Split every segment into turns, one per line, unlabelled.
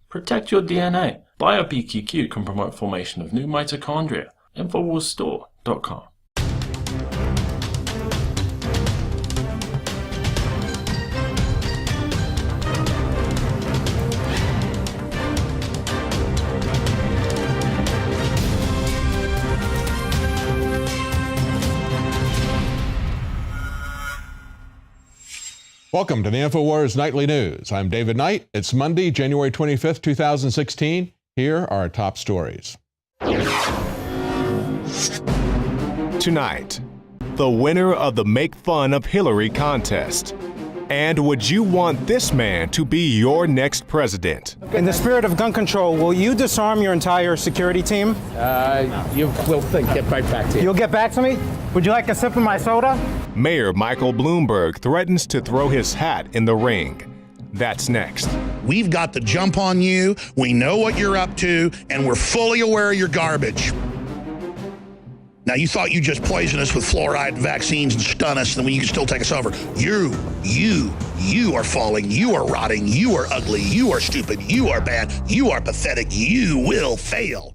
Protect your DNA. BioPQQ can promote formation of new mitochondria. Infowarsstore.com.
Welcome to the Infowars Nightly News. I'm David Knight. It's Monday, January 25th, 2016. Here are our top stories.
Tonight, the winner of the Make Fun of Hillary contest. And would you want this man to be your next president?
In the spirit of gun control, will you disarm your entire security team?
We'll get right back to you.
You'll get back to me? Would you like a sip of my soda?
Mayor Michael Bloomberg threatens to throw his hat in the ring. That's next.
We've got the jump on you. We know what you're up to, and we're fully aware of your garbage. Now, you thought you just poison us with fluoride vaccines and stun us, and then you can still take us over. You are falling. You are rotting. You are ugly. You are stupid. You are bad. You are pathetic. You will fail.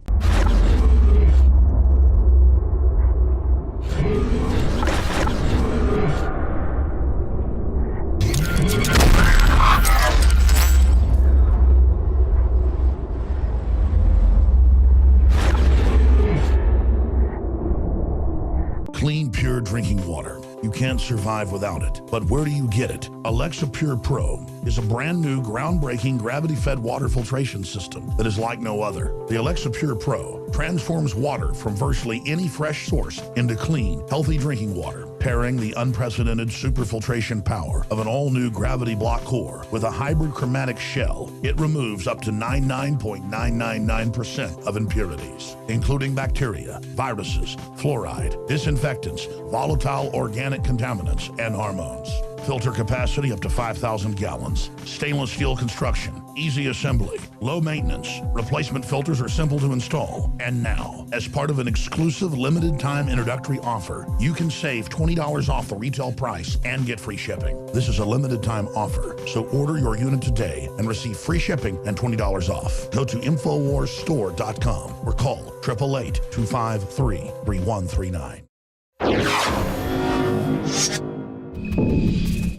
Clean, pure drinking water. You can't survive without it. But where do you get it? Alexa Pure Pro is a brand new, groundbreaking, gravity-fed water filtration system that is like no other. The Alexa Pure Pro transforms water from virtually any fresh source into clean, healthy drinking water, pairing the unprecedented superfiltration power of an all-new gravity block core with a hybrid chromatic shell. It removes up to 99.999% of impurities, including bacteria, viruses, fluoride, disinfectants, volatile organic contaminants, and hormones. Filter capacity up to 5,000 gallons. Stainless steel construction. Easy assembly. Low maintenance. Replacement filters are simple to install. And now, as part of an exclusive limited time introductory offer, you can save $20 off the retail price and get free shipping. This is a limited time offer, so order your unit today and receive free shipping and $20 off. Go to InfoWarsStore.com or call 888-253-3139.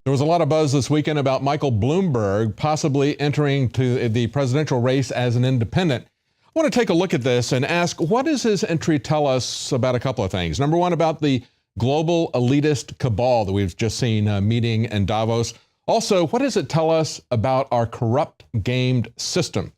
There was a lot of buzz this weekend about Michael Bloomberg possibly entering to the presidential race as an independent. I want to take a look at this and ask, what does his entry tell us about a couple of things? Number one, about the global elitist cabal that we've just seen meeting in Davos. Also, what does it tell us about our corrupt, gamed system?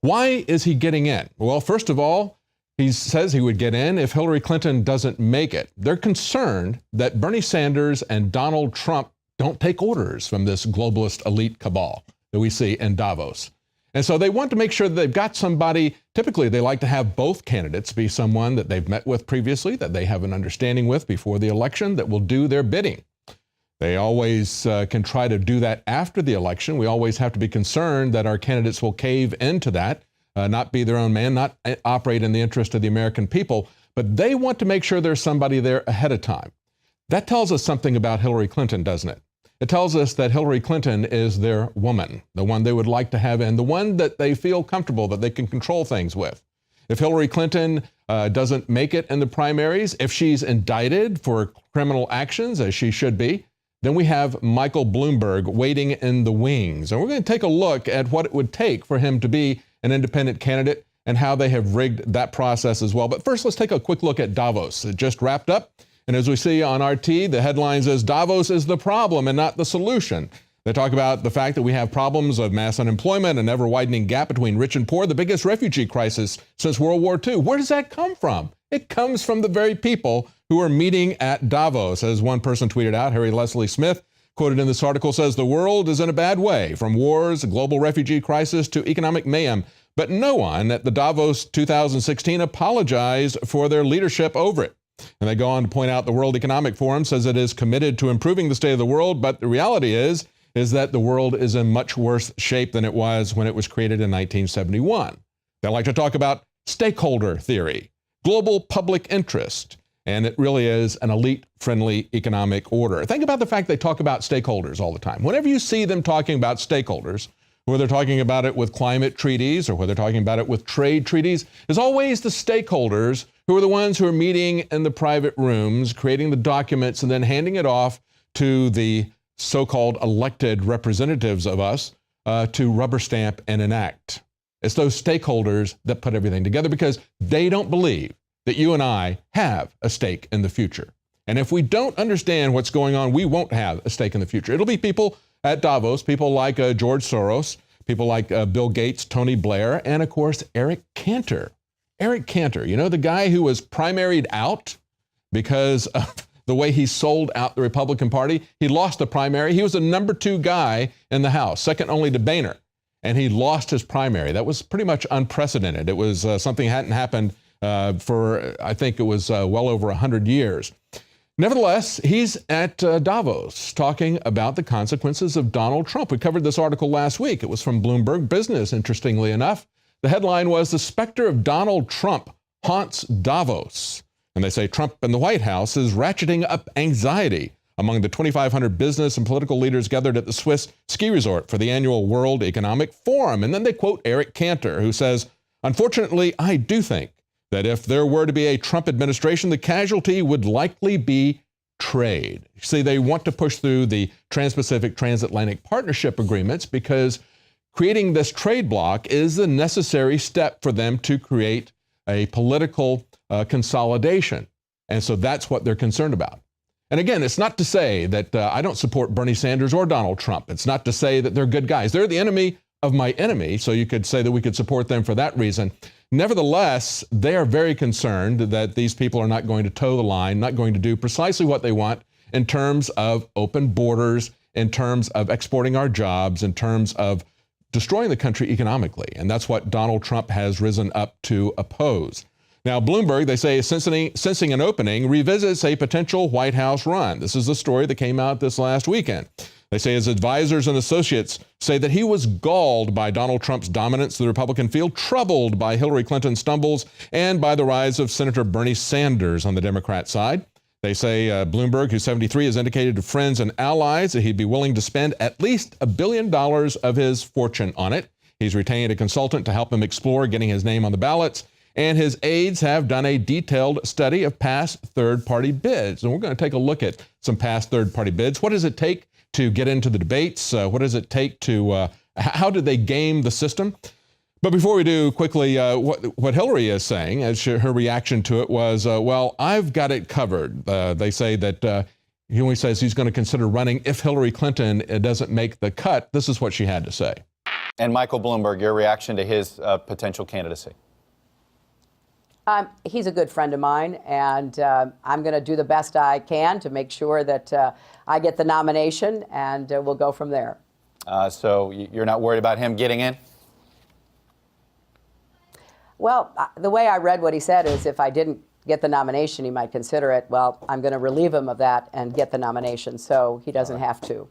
Why is he getting in? Well, first of all, he says he would get in if Hillary Clinton doesn't make it. They're concerned that Bernie Sanders and Donald Trump don't take orders from this globalist elite cabal that we see in Davos. And so they want to make sure that they've got somebody. Typically, they like to have both candidates be someone that they've met with previously, that they have an understanding with before the election, that will do their bidding. They always can try to do that after the election. We always have to be concerned that our candidates will cave into that, not be their own man, not operate in the interest of the American people. But they want to make sure there's somebody there ahead of time. That tells us something about Hillary Clinton, doesn't it? It tells us that Hillary Clinton is their woman, the one they would like to have in, the one that they feel comfortable that they can control things with. If Hillary Clinton doesn't make it in the primaries, if she's indicted for criminal actions, as she should be, then we have Michael Bloomberg waiting in the wings. And we're going to take a look at what it would take for him to be an independent candidate and how they have rigged that process as well. But first, let's take a quick look at Davos. It just wrapped up. And as we see on RT, the headline says Davos is the problem and not the solution. They talk about the fact that we have problems of mass unemployment, an ever-widening gap between rich and poor, the biggest refugee crisis since World War II. Where does that come from? It comes from the very people who are meeting at Davos. As one person tweeted out, Harry Leslie Smith, quoted in this article, says, "The world is in a bad way, from wars, a global refugee crisis to economic mayhem. But no one at the Davos 2016 apologized for their leadership over it." And they go on to point out the World Economic Forum says it is committed to improving the state of the world, but the reality is that the world is in much worse shape than it was when it was created in 1971. They like to talk about stakeholder theory, global public interest, and it really is an elite-friendly economic order. Think about the fact they talk about stakeholders all the time. Whenever you see them talking about stakeholders, whether they're talking about it with climate treaties or whether they're talking about it with trade treaties, is always the stakeholders who are the ones who are meeting in the private rooms, creating the documents, and then handing it off to the so-called elected representatives of us to rubber stamp and enact. It's those stakeholders that put everything together because they don't believe that you and I have a stake in the future. And if we don't understand what's going on, we won't have a stake in the future. It'll be people at Davos, people like George Soros, people like Bill Gates, Tony Blair, and of course, Eric Cantor. Eric Cantor, you know, the guy who was primaried out because of the way he sold out the Republican Party. He lost the primary. He was the number 2 guy in the House, second only to Boehner, and he lost his primary. That was pretty much unprecedented. It was something that hadn't happened for, I think it was well over 100 years. Nevertheless, he's at Davos talking about the consequences of Donald Trump. We covered this article last week. It was from Bloomberg Business, interestingly enough. The headline was, "The Specter of Donald Trump Haunts Davos." And they say Trump and the White House is ratcheting up anxiety among the 2,500 business and political leaders gathered at the Swiss ski resort for the annual World Economic Forum. And then they quote Eric Cantor, who says, "Unfortunately, I do think that if there were to be a Trump administration, the casualty would likely be trade." See, they want to push through the Trans-Pacific Transatlantic Partnership agreements because creating this trade bloc is the necessary step for them to create a political consolidation. And so that's what they're concerned about. And again, it's not to say that I don't support Bernie Sanders or Donald Trump. It's not to say that they're good guys. They're the enemy of my enemy, so you could say that we could support them for that reason. Nevertheless, they are very concerned that these people are not going to toe the line, not going to do precisely what they want in terms of open borders, in terms of exporting our jobs, in terms of destroying the country economically. And that's what Donald Trump has risen up to oppose. Now, Bloomberg, they say, sensing an opening, revisits a potential White House run. This is the story that came out this last weekend. They say his advisors and associates say that he was galled by Donald Trump's dominance of the Republican field, troubled by Hillary Clinton's stumbles, and by the rise of Senator Bernie Sanders on the Democrat side. They say Bloomberg, who's 73, has indicated to friends and allies that he'd be willing to spend at least $1 billion of his fortune on it. He's retained a consultant to help him explore getting his name on the ballots, and his aides have done a detailed study of past third-party bids. And we're going to take a look at some past third-party bids. What does it take to get into the debates? What does it take to, how did they game the system? But before we do, quickly, what Hillary is saying, as her reaction to it was, well, I've got it covered. They say that he only says he's going to consider running if Hillary Clinton doesn't make the cut. This is what she had to say.
And Michael Bloomberg, your reaction to his potential candidacy?
He's a good friend of mine, and I'm going to do the best I can to make sure that I get the nomination, and we'll go from there.
So you're not worried about him getting in?
Well, the way I read what he said is if I didn't get the nomination, he might consider it. Well, I'm going to relieve him of that and get the nomination, so he doesn't have to.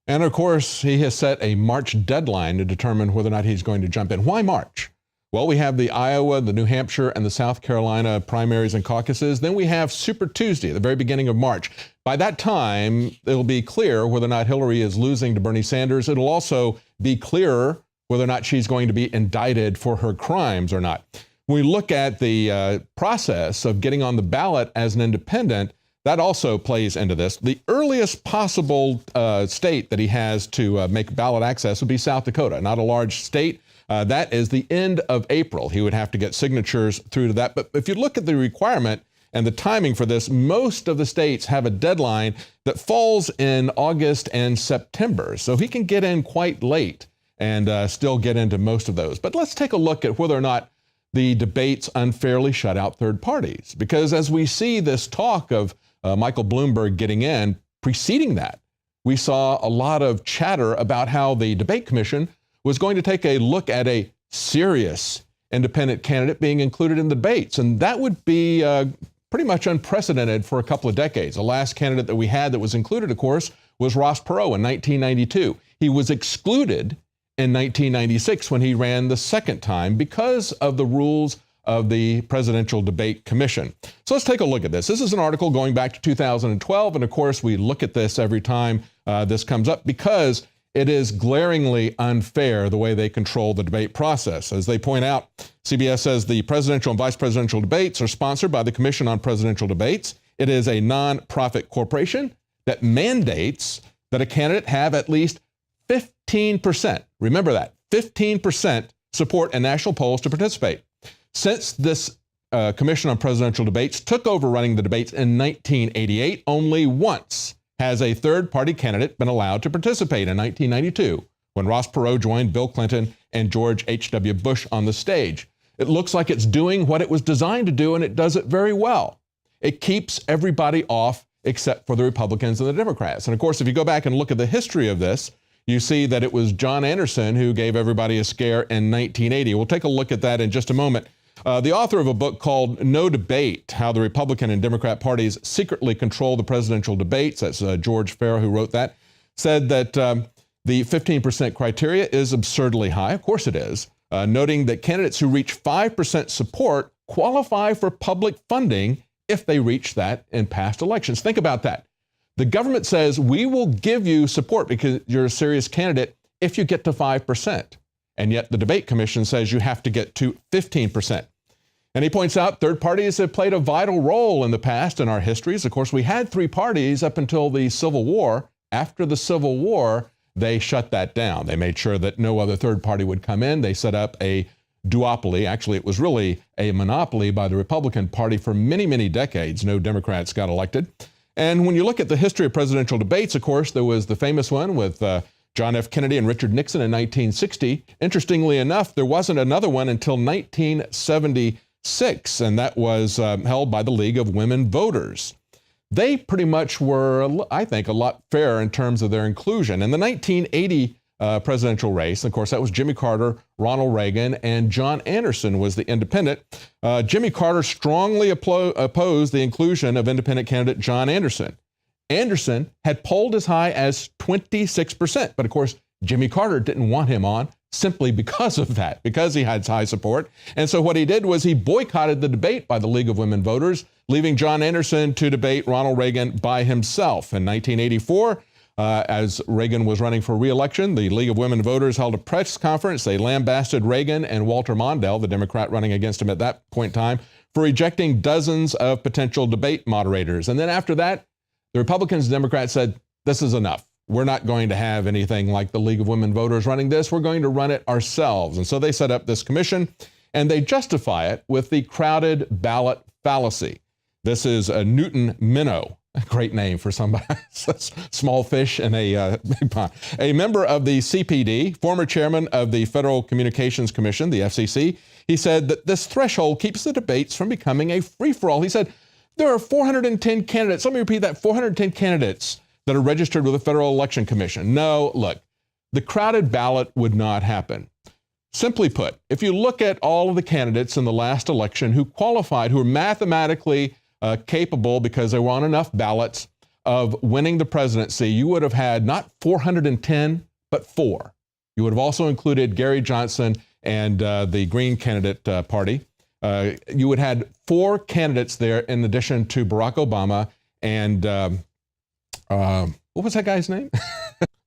And of course, he has set a March deadline to determine whether or not he's going to jump in. Why March? Well, we have the Iowa, the New Hampshire, and the South Carolina primaries and caucuses. Then we have Super Tuesday, the very beginning of March. By that time, it'll be clear whether or not Hillary is losing to Bernie Sanders. It'll also be clearer whether or not she's going to be indicted for her crimes or not. When we look at the process of getting on the ballot as an independent, that also plays into this. The earliest possible state that he has to make ballot access would be South Dakota, not a large state. That is the end of April. He would have to get signatures through to that. But if you look at the requirement and the timing for this, most of the states have a deadline that falls in August and September. So he can get in quite late and still get into most of those. But let's take a look at whether or not the debates unfairly shut out third parties. Because as we see this talk of Michael Bloomberg getting in, preceding that, we saw a lot of chatter about how the debate commission was going to take a look at a serious independent candidate being included in the debates. And that would be pretty much unprecedented for a couple of decades. The last candidate that we had that was included, of course, was Ross Perot in 1992. He was excluded in 1996 when he ran the second time because of the rules of the Presidential Debate Commission. So let's take a look at this. This is an article going back to 2012. And of course, we look at this every time this comes up because It is glaringly unfair the way they control the debate process. As they point out, CBS says the presidential and vice presidential debates are sponsored by the Commission on Presidential Debates. It is a non-profit corporation that mandates that a candidate have at least 15%. Remember that, 15% support in national polls to participate. Since this Commission on Presidential Debates took over running the debates in 1988, only once has a third-party candidate been allowed to participate, in 1992, when Ross Perot joined Bill Clinton and George H.W. Bush on the stage. It looks like it's doing what it was designed to do, and it does it very well. It keeps everybody off except for the Republicans and the Democrats. And of course, if you go back and look at the history of this, you see that it was John Anderson who gave everybody a scare in 1980. We'll take a look at that in just a moment. The author of a book called No Debate, How the Republican and Democrat Parties Secretly Control the Presidential Debates, that's George Farrell who wrote that, said that the 15% criteria is absurdly high. Of course it is, noting that candidates who reach 5% support qualify for public funding if they reach that in past elections. Think about that. The government says, we will give you support because you're a serious candidate if you get to 5%. And yet the Debate Commission says you have to get to 15%. And he points out third parties have played a vital role in the past in our histories. Of course, we had three parties up until the Civil War. After the Civil War, they shut that down. They made sure that no other third party would come in. They set up a duopoly. Actually, it was really a monopoly by the Republican Party for many, many decades. No Democrats got elected. And when you look at the history of presidential debates, of course, there was the famous one with John F. Kennedy and Richard Nixon in 1960. Interestingly enough, there wasn't another one until 1976, and that was held by the League of Women Voters. They pretty much were, I think, a lot fairer in terms of their inclusion. In the 1980 presidential race, of course, that was Jimmy Carter, Ronald Reagan, and John Anderson was the independent. Jimmy Carter strongly opposed the inclusion of independent candidate John Anderson. Anderson had polled as high as 26%, but of course, Jimmy Carter didn't want him on simply because of that, because he had high support. And so what he did was he boycotted the debate by the League of Women Voters, leaving John Anderson to debate Ronald Reagan by himself. In 1984, as Reagan was running for re-election, the League of Women Voters held a press conference. They lambasted Reagan and Walter Mondale, the Democrat running against him at that point in time, for rejecting dozens of potential debate moderators. And then after that, the Republicans and Democrats said, this is enough. We're not going to have anything like the League of Women Voters running this. We're going to run it ourselves. And so they set up this commission, and they justify it with the crowded ballot fallacy. This is a Newton minnow, a great name for somebody, small fish in a big pond. A member of the CPD, former chairman of the Federal Communications Commission, the FCC, he said that this threshold keeps the debates from becoming a free-for-all. He said, there are 410 candidates. Let me repeat that, 410 candidates that are registered with the Federal Election Commission. No, look, the crowded ballot would not happen. Simply put, if you look at all of the candidates in the last election who qualified, who were mathematically capable because they were on enough ballots of winning the presidency, you would have had not 410, but 4. You would have also included Gary Johnson and the Green candidate party. You would have had 4 candidates there in addition to Barack Obama and what was that guy's name?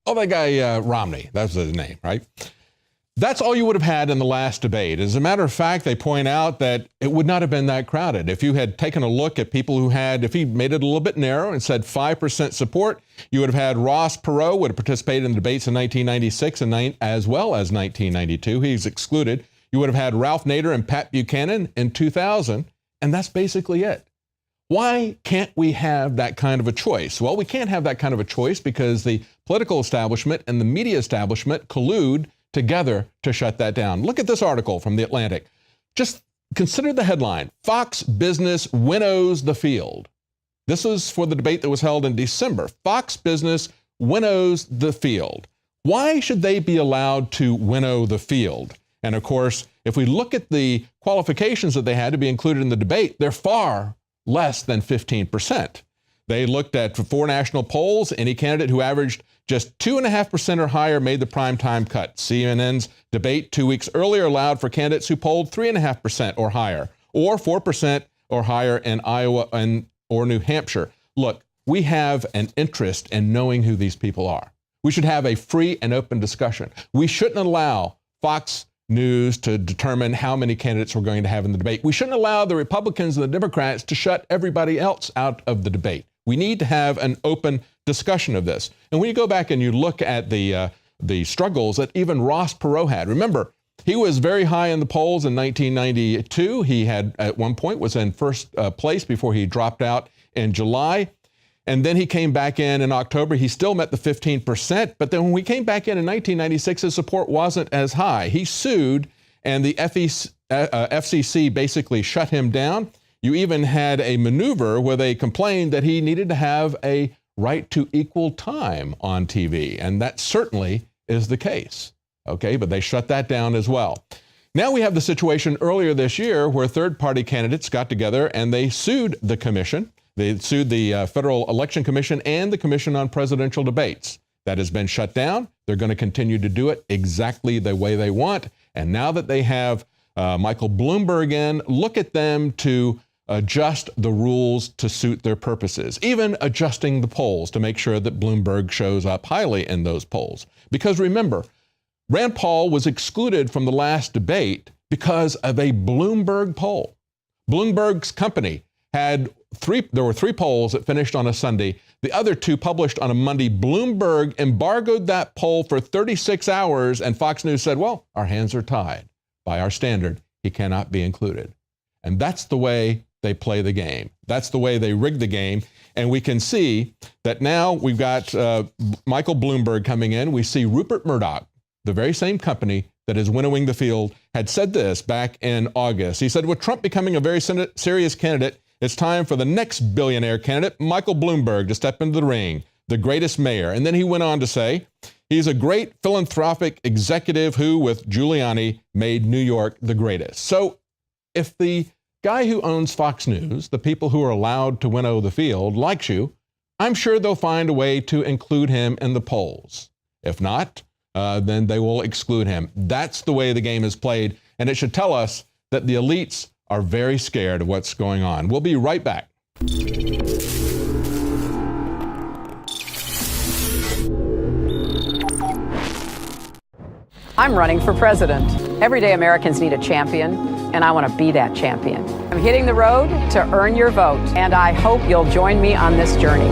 Oh, that guy Romney. That's his name, right? That's all you would have had in the last debate. As a matter of fact, they point out that it would not have been that crowded. If you had taken a look at people who had, if he made it a little bit narrow and said 5% support, you would have had Ross Perot would have participated in the debates in 1996 and as well as 1992. He's excluded. You would have had Ralph Nader and Pat Buchanan in 2000, and that's basically it. Why can't we have that kind of a choice? Well, we can't have that kind of a choice because the political establishment and the media establishment collude together to shut that down. Look at this article from The Atlantic. Just consider the headline, Fox Business winnows the field. This was for the debate that was held in December. Fox Business winnows the field. Why should they be allowed to winnow the field? And of course, if we look at the qualifications that they had to be included in the debate, they're far less than 15%. They looked at 4 national polls. Any candidate who averaged just 2.5% or higher made the primetime cut. CNN's debate 2 weeks earlier allowed for candidates who polled 3.5% or higher, or 4% or higher in Iowa or New Hampshire. Look, we have an interest in knowing who these people are. We should have a free and open discussion. We shouldn't allow Fox News to determine how many candidates we're going to have in the debate. We shouldn't allow the Republicans and the Democrats to shut everybody else out of the debate. We need to have an open discussion of this. And when you go back and you look at the struggles that even Ross Perot had, remember, he was very high in the polls in 1992. He had, at one point, was in first place before he dropped out in July. And then he came back in October. He still met the 15%. But then when we came back in 1996, his support wasn't as high. He sued, and the FCC basically shut him down. You even had a maneuver where they complained that he needed to have a right to equal time on TV. And that certainly is the case. Okay, but they shut that down as well. Now we have the situation earlier this year where third-party candidates got together and they sued the commission. They sued the Federal Election Commission and the Commission on Presidential Debates. That has been shut down. They're going to continue to do it exactly the way they want. And now that they have Michael Bloomberg in, look at them to adjust the rules to suit their purposes, even adjusting the polls to make sure that Bloomberg shows up highly in those polls. Because remember, Rand Paul was excluded from the last debate because of a Bloomberg poll. Bloomberg's company had there were three polls that finished on a Sunday. The other two published on a Monday. Bloomberg embargoed that poll for 36 hours, and Fox News said, well, our hands are tied. By our standard, he cannot be included. And that's the way they play the game. That's the way they rig the game. And we can see that now we've got Michael Bloomberg coming in. We see Rupert Murdoch, the very same company that is winnowing the field, had said this back in August. He said, with Trump becoming a very serious candidate, it's time for the next billionaire candidate, Michael Bloomberg, to step into the ring, the greatest mayor. And then he went on to say, he's a great philanthropic executive who, with Giuliani, made New York the greatest. So if the guy who owns Fox News, the people who are allowed to winnow the field, likes you, I'm sure they'll find a way to include him in the polls. If not, then they will exclude him. That's the way the game is played, and it should tell us that the elites are very scared of what's going on. We'll be right back.
I'm running for president. Everyday Americans need a champion, and I want to be that champion. I'm hitting the road to earn your vote, and I hope you'll join me on this journey.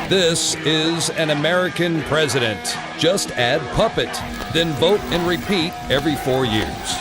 This is an American president. Just add puppet, then vote and repeat every 4 years.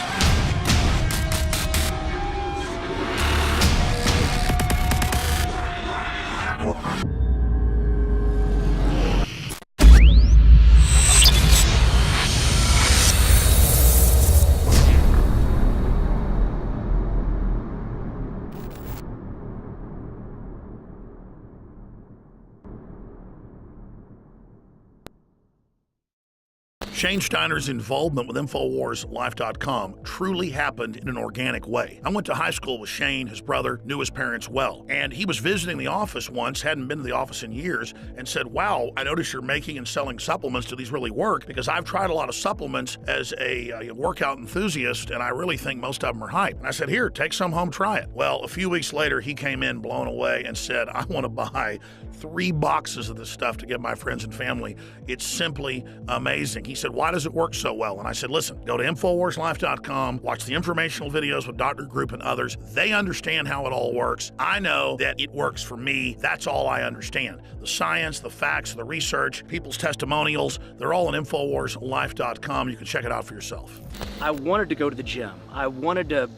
Shane Steiner's involvement with InfoWarsLife.com truly happened in an organic way. I went to high school with Shane. His brother knew his parents well. And he was visiting the office once, hadn't been to the office in years, and said, wow, I notice you're making and selling supplements. Do these really work? Because I've tried a lot of supplements as a workout enthusiast, and I really think most of them are hype. And I said, here, take some home, try it. Well, a few weeks later, he came in blown away and said, I want to buy 3 boxes of this stuff to give my friends and family. It's simply amazing. He said, why does it work so well? And I said, listen, go to InfoWarsLife.com, watch the informational videos with Dr. Group and others. They understand how it all works. I know that it works for me. That's all I understand. The science, the facts, the research, people's testimonials, they're all on InfoWarsLife.com. You can check it out for yourself.
I wanted to go to the gym. I wanted to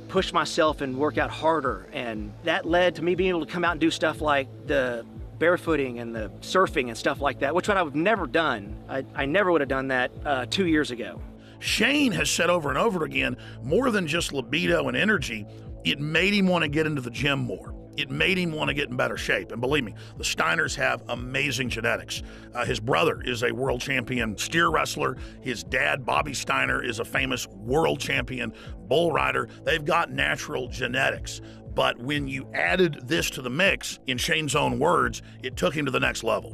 push myself and work out harder. And that led to me being able to come out and do stuff like the barefooting and the surfing and stuff like that, which I've never done. I never would have done that 2 years ago.
Shane has said over and over again, more than just libido and energy, it made him want to get into the gym more. It made him want to get in better shape. And believe me, the Steiners have amazing genetics. His brother is a world champion steer wrestler. His dad, Bobby Steiner, is a famous world champion bull rider. They've got natural genetics. But when you added this to the mix, in Shane's own words, it took him to the next level.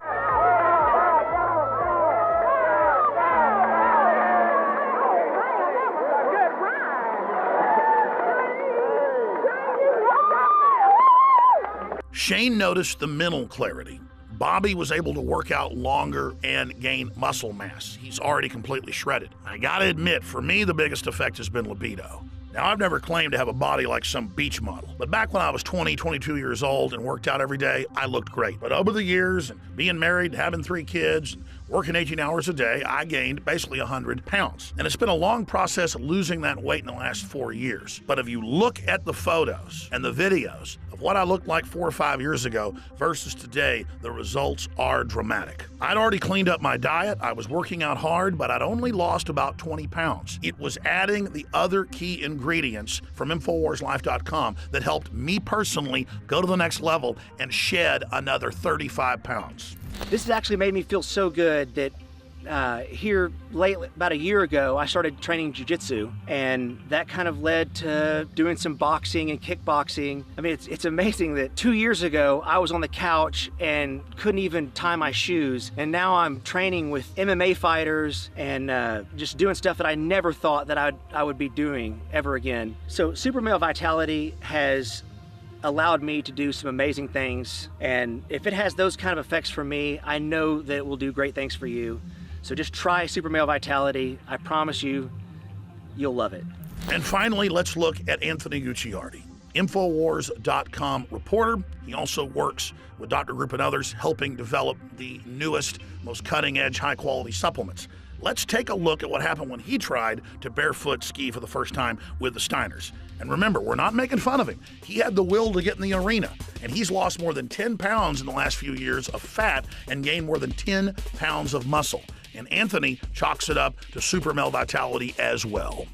Shane noticed the mental clarity. Bobby was able to work out longer and gain muscle mass. He's already completely shredded. I gotta admit, for me, the biggest effect has been libido. Now, I've never claimed to have a body like some beach model, but back when I was 20, 22 years old and worked out every day, I looked great. But over the years, and being married, having 3 kids, and working 18 hours a day, I gained basically 100 pounds. And it's been a long process losing that weight in the last 4 years. But if you look at the photos and the videos of what I looked like 4 or 5 years ago versus today, the results are dramatic. I'd already cleaned up my diet, I was working out hard, but I'd only lost about 20 pounds. It was adding the other key ingredients from InfoWarsLife.com that helped me personally go to the next level and shed another 35 pounds.
This has actually made me feel so good that here lately, about a year ago, I started training jiu-jitsu, and that kind of led to doing some boxing and kickboxing. I mean, it's amazing that 2 years ago, I was on the couch and couldn't even tie my shoes, and now I'm training with MMA fighters and just doing stuff that I never thought that I would be doing ever again. So Super Male Vitality has allowed me to do some amazing things, and if it has those kind of effects for me, I know that it will do great things for you. So just try Super Male Vitality. I promise you, you'll love it.
And finally, let's look at Anthony Gucciardi, Infowars.com reporter. He also works with Dr. Group and others, helping develop the newest, most cutting-edge, high-quality supplements. Let's take a look at what happened when he tried to barefoot ski for the first time with the Steiners. And remember, we're not making fun of him. He had the will to get in the arena, and he's lost more than 10 pounds in the last few years of fat and gained more than 10 pounds of muscle. And Anthony chalks it up to Super Male Vitality as well.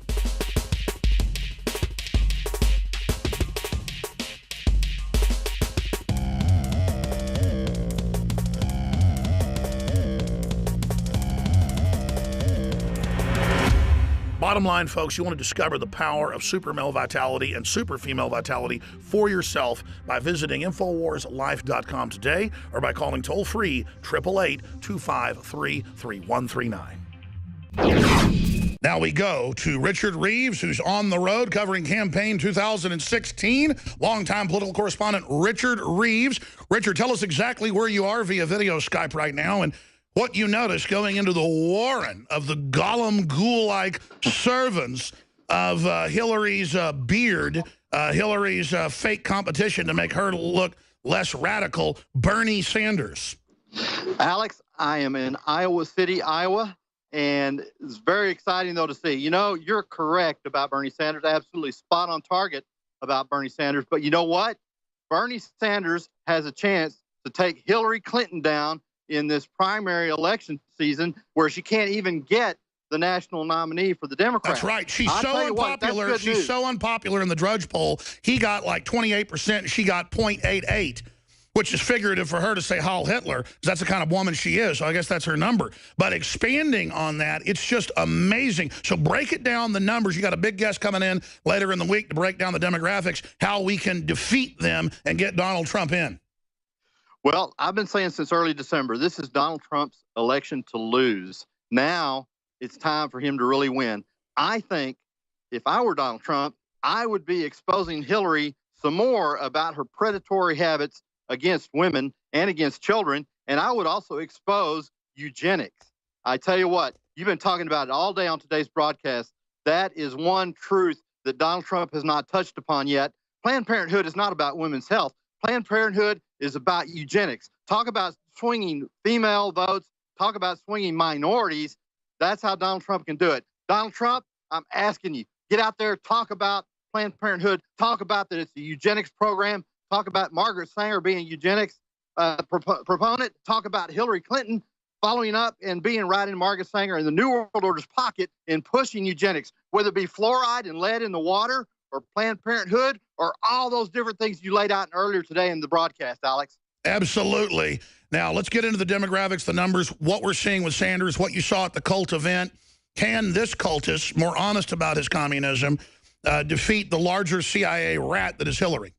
Bottom line, folks, you want to discover the power of Super Male Vitality and Super Female Vitality for yourself by visiting InfoWarsLife.com today or by calling toll-free 888-253-3139. Now we go to Richard Reeves, who's on the road covering campaign 2016. Longtime political correspondent Richard Reeves. Richard, tell us exactly where you are via video Skype right now and what you notice going into the warren of the Gollum ghoul-like servants of Hillary's beard, Hillary's fake competition to make her look less radical, Bernie Sanders.
Alex, I am in Iowa City, Iowa, and it's very exciting, though, to see. You know, you're correct about Bernie Sanders, absolutely spot on target about Bernie Sanders, but you know what? Bernie Sanders has a chance to take Hillary Clinton down in this primary election season where she can't even get the national nominee for the Democrats.
That's right. She's so unpopular. She's so unpopular in the Drudge poll. He got like 28% and she got 0.88, which is figurative for her to say Heil Hitler, because that's the kind of woman she is. So I guess that's her number. But expanding on that, it's just amazing. So break it down, the numbers. You got a big guest coming in later in the week to break down the demographics, how we can defeat them and get Donald Trump in.
Well, I've been saying since early December, this is Donald Trump's election to lose. Now it's time for him to really win. I think if I were Donald Trump, I would be exposing Hillary some more about her predatory habits against women and against children. And I would also expose eugenics. I tell you what, you've been talking about it all day on today's broadcast. That is one truth that Donald Trump has not touched upon yet. Planned Parenthood is not about women's health. Planned Parenthood is about eugenics. Talk about swinging female votes. Talk about swinging minorities. That's how Donald Trump can do it. Donald Trump, I'm asking you, get out there, talk about Planned Parenthood. Talk about that it's a eugenics program. Talk about Margaret Sanger being a eugenics proponent. Talk about Hillary Clinton following up and being right in Margaret Sanger in the New World Order's pocket in pushing eugenics, whether it be fluoride and lead in the water or Planned Parenthood, or all those different things you laid out earlier today in the broadcast, Alex.
Absolutely. Now, let's get into the demographics, the numbers, what we're seeing with Sanders, what you saw at the cult event. Can this cultist, more honest about his communism, defeat the larger CIA rat that is Hillary?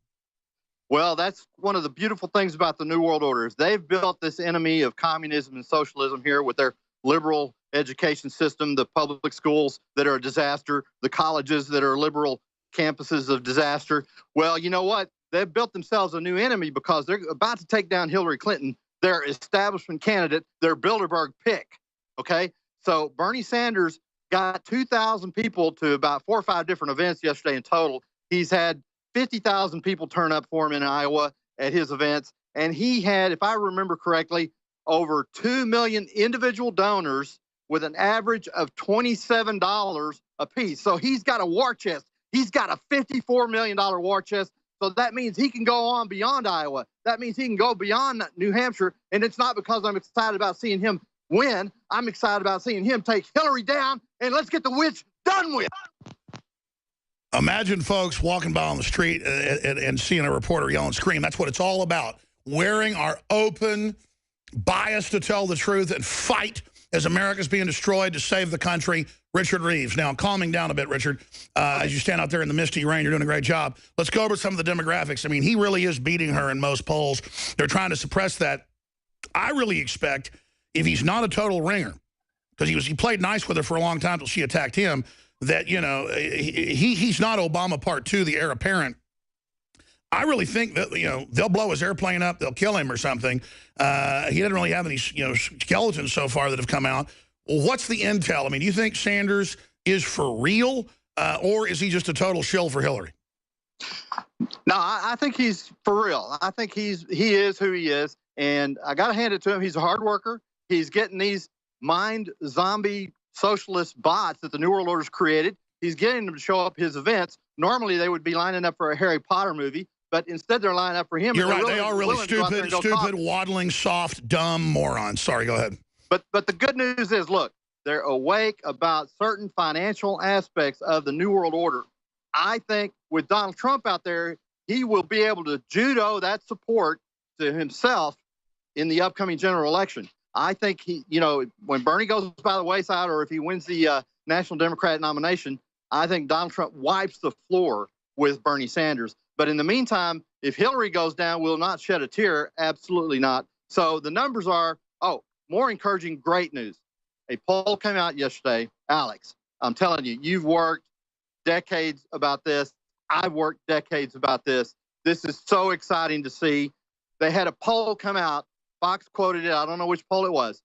Well, that's one of the beautiful things about the New World Order is they've built this enemy of communism and socialism here with their liberal education system, the public schools that are a disaster, the colleges that are liberal campuses of disaster. Well, you know what? they've built themselves a new enemy because they're about to take down Hillary Clinton, their establishment candidate, their Bilderberg pick. Okay? So Bernie Sanders got 2,000 people to about 4 or 5 different events yesterday in total. He's had 50,000 people turn up for him in Iowa at his events. And he had, if I remember correctly, over 2 million individual donors with an average of $27 a piece. So he's got a war chest. He's got a $54 million war chest. So that means he can go on beyond Iowa. That means he can go beyond New Hampshire. And it's not because I'm excited about seeing him win. I'm excited about seeing him take Hillary down, and let's get the witch done with.
Imagine folks walking by on the street and seeing a reporter yell and scream. That's what it's all about. Wearing our open bias to tell the truth and fight as America's being destroyed to save the country. Richard Reeves. Now, calming down a bit, Richard, as you stand out there in the misty rain, you're doing a great job. Let's go over some of the demographics. I mean, he really is beating her in most polls. They're trying to suppress that. I really expect, if he's not a total ringer, because he played nice with her for a long time until she attacked him, that, you know, he's not Obama Part 2, the heir apparent. I really think that, you know, they'll blow his airplane up, they'll kill him or something. He doesn't really have any, you know, skeletons so far that have come out. Well, what's the intel? I mean, do you think Sanders is for real, or is he just a total shill for Hillary?
No, I think he's for real. I think he is who he is, and I got to hand it to him. He's a hard worker. He's getting these mind zombie socialist bots that the New World Order's created. He's getting them to show up his events. Normally, they would be lining up for a Harry Potter movie, but instead they're lining up for him.
You're right. They are really stupid, waddling, soft, dumb morons. Sorry, go ahead.
But the good news is, look, they're awake about certain financial aspects of the New World Order. I think with Donald Trump out there, he will be able to judo that support to himself in the upcoming general election. I think he, you know, when Bernie goes by the wayside, or if he wins the National Democrat nomination, I think Donald Trump wipes the floor with Bernie Sanders. But in the meantime, if Hillary goes down, we'll not shed a tear. Absolutely not. So the numbers are, more encouraging, great news. A poll came out yesterday. Alex, I'm telling you, you've worked decades about this. I've worked decades about this. This is so exciting to see. They had a poll come out. Fox quoted it. I don't know which poll it was.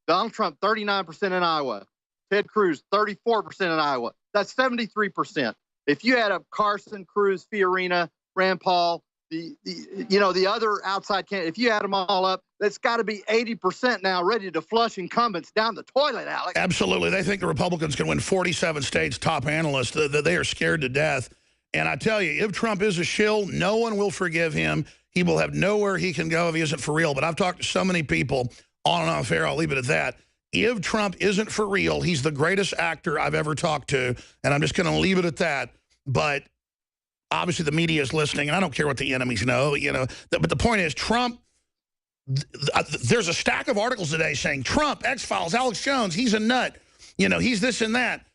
Donald Trump, 39% in Iowa. Ted Cruz, 34% in Iowa. That's 73%. If you add up Carson, Cruz, Fiorina, Rand Paul, the other outside candidates, if you add them all up, that's got to be 80% now ready to flush incumbents down the toilet, Alex.
Absolutely. They think the Republicans can win 47 states, top analysts. They are scared to death. And I tell you, if Trump is a shill, no one will forgive him. He will have nowhere he can go if he isn't for real. But I've talked to so many people on and off air, I'll leave it at that. If Trump isn't for real, he's the greatest actor I've ever talked to. And I'm just going to leave it at that. But obviously the media is listening, and I don't care what the enemies know, you know. But the point is, Trump, there's a stack of articles today saying Trump, X-Files, Alex Jones, he's a nut. You know, he's this and that.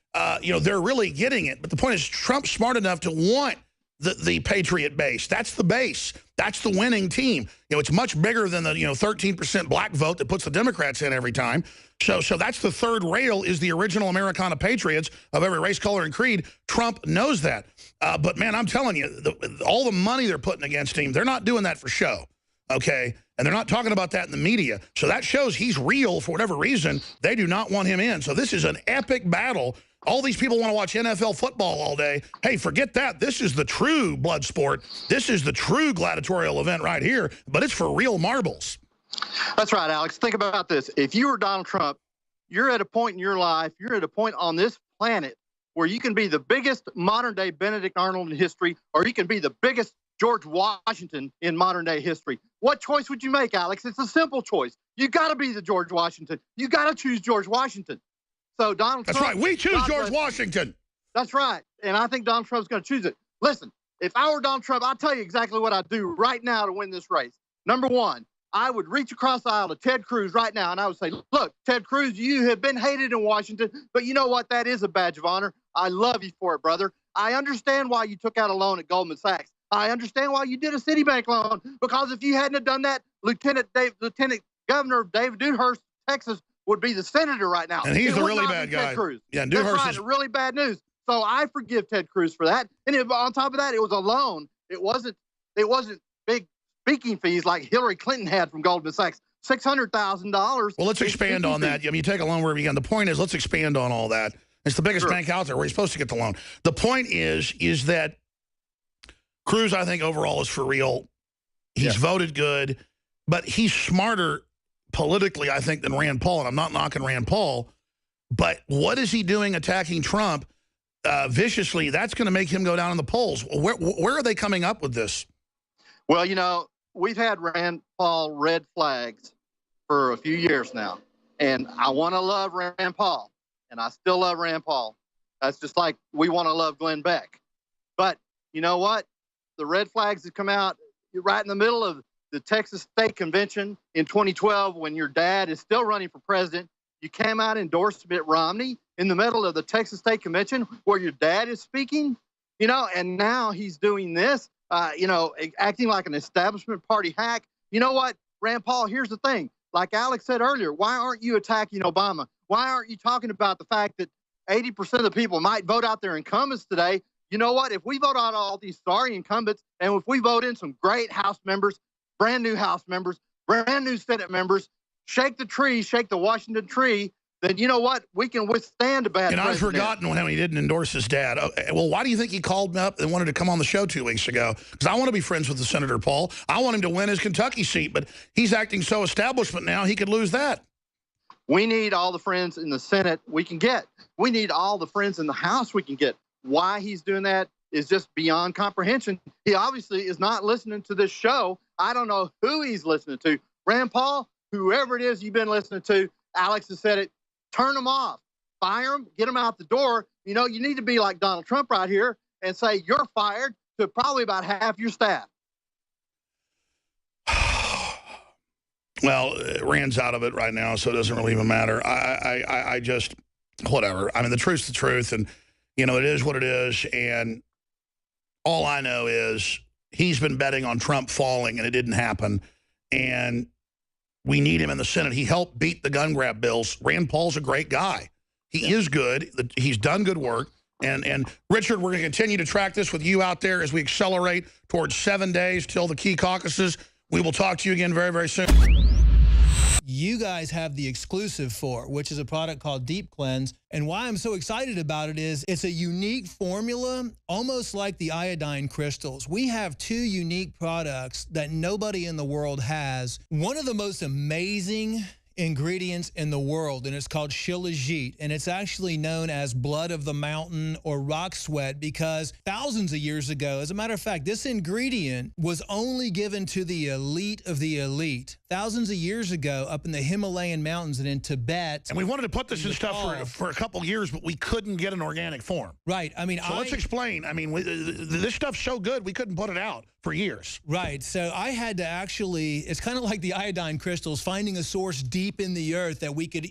You know, they're really getting it. But the point is, Trump's smart enough to want the Patriot base. That's the base. That's the winning team. You know, it's much bigger than the, 13% black vote that puts the Democrats in every time. So that's the third rail, is the original Americana patriots of every race, color, and creed. Trump knows that. But, man, I'm telling you, all the money they're putting against him, they're not doing that for show, okay? And they're not talking about that in the media. So that shows he's real for whatever reason. They do not want him in. So this is an epic battle. All these people want to watch NFL football all day. Hey, forget that. This is the true blood sport. This is the true gladiatorial event right here, but it's for real marbles.
That's right, Alex. Think about this. If you were Donald Trump, you're at a point in your life, you're at a point on this planet where you can be the biggest modern-day Benedict Arnold in history, or you can be the biggest George Washington in modern-day history. What choice would you make, Alex? It's a simple choice. You got to be the George Washington. You got to choose George Washington. So Donald Trump...
That's right. We choose George Washington.
That's right. And I think Donald Trump's going to choose it. Listen, if I were Donald Trump, I'll tell you exactly what I'd do right now to win this race. Number one, I would reach across the aisle to Ted Cruz right now, and I would say, look, Ted Cruz, you have been hated in Washington, but you know what? That is a badge of honor. I love you for it, brother. I understand why you took out a loan at Goldman Sachs. I understand why you did a Citibank loan, because if you hadn't have done that, Lieutenant Governor David Dewhurst, Texas, would be the senator right now.
And he's the really bad guy.
Ted Cruz.
Yeah,
That's
Dewhurst
right,
is
really bad news. So I forgive Ted Cruz for that. And on top of that, it was a loan. It wasn't it wasn't big speaking fees like Hillary Clinton had from Goldman Sachs. $600,000.
Well, let's expand on that. I mean, you take a loan wherever you can. The point is, let's expand on all that. It's the biggest bank out there where you're supposed to get the loan. The point is that Cruz, I think, overall is for real. He's voted good, but he's smarter politically, I think, than Rand Paul. And I'm not knocking Rand Paul, but what is he doing attacking Trump viciously? That's going to make him go down in the polls. Where are they coming up with this?
Well, you know, we've had Rand Paul red flags for a few years now, and I want to love Rand Paul, and I still love Rand Paul. That's just like we want to love Glenn Beck. But you know what? The red flags have come out right in the middle of the Texas State Convention in 2012 when your dad is still running for president. You came out and endorsed Mitt Romney in the middle of the Texas State Convention where your dad is speaking, you know, and now he's doing this. You know, acting like an establishment party hack. You know what, Rand Paul, here's the thing. Like Alex said earlier, why aren't you attacking Obama? Why aren't you talking about the fact that 80% of the people might vote out their incumbents today? You know what, if we vote out all these sorry incumbents, and if we vote in some great House members, brand new House members, brand new Senate members, shake the tree, shake the Washington tree, then you know what? We can withstand a bad president.
I've forgotten when he didn't endorse his dad. Well, why do you think he called me up and wanted to come on the show 2 weeks ago? Because I want to be friends with the Senator Paul. I want him to win his Kentucky seat, but he's acting so establishment now, he could lose that.
We need all the friends in the Senate we can get. We need all the friends in the House we can get. Why he's doing that is just beyond comprehension. He obviously is not listening to this show. I don't know who he's listening to. Rand Paul, whoever it is you've been listening to, Alex has said it, turn them off, fire them, get them out the door. You know, you need to be like Donald Trump right here and say you're fired to probably about half your staff.
Well, Rand's out of it right now, so it doesn't really even matter. I just, whatever. I mean, the truth's the truth, and, you know, it is what it is, and all I know is he's been betting on Trump falling, and it didn't happen, and we need him in the Senate. He helped beat the gun grab bills. Rand Paul's a great guy. He is good. He's done good work. And Richard, we're going to continue to track this with you out there as we accelerate towards 7 days till the key caucuses. We will talk to you again very, very soon.
You guys have the exclusive for, which is a product called Deep Cleanse. And why I'm so excited about it is it's a unique formula, almost like the iodine crystals. We have 2 unique products that nobody in the world has. One of the most amazing ingredients in the world, and it's called shilajit, and it's actually known as blood of the mountain or rock sweat because thousands of years ago, as a matter of fact, this ingredient was only given to the elite of the elite. Thousands of years ago up in the Himalayan mountains and in Tibet.
And we wanted to put this in stuff for a couple years, but we couldn't get an organic form.
Right. I mean,
so let's explain. I mean, this stuff's so good, we couldn't put it out for years.
Right. So I had to actually, it's kind of like the iodine crystals, finding a source deep in the earth that we could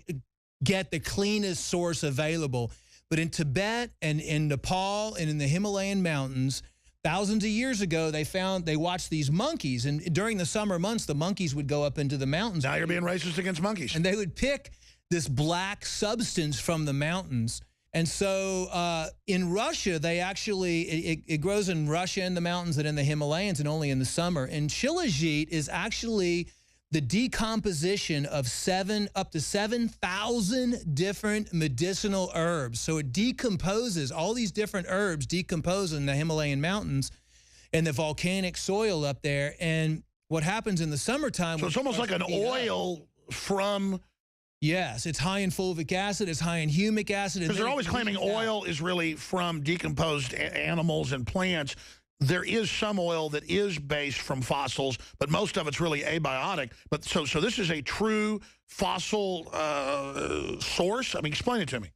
get the cleanest source available. But in Tibet and in Nepal and in the Himalayan mountains, thousands of years ago, they watched these monkeys. And during the summer months, the monkeys would go up into the mountains.
Now you're being racist against monkeys.
And they would pick this black substance from the mountains. And so in Russia, they actually, it grows in Russia in the mountains and in the Himalayas and only in the summer. And shilajit is actually the decomposition of up to 7,000 different medicinal herbs. So it decomposes, all these different herbs decompose in the Himalayan mountains and the volcanic soil up there. And what happens in the summertime...
So it's almost like an oil from...
Yes, it's high in fulvic acid, it's high in humic acid.
Because they're always claiming oil is really from decomposed animals and plants. There is some oil that is based from fossils, but most of it's really abiotic. But so this is a true fossil source? I mean, explain it to me.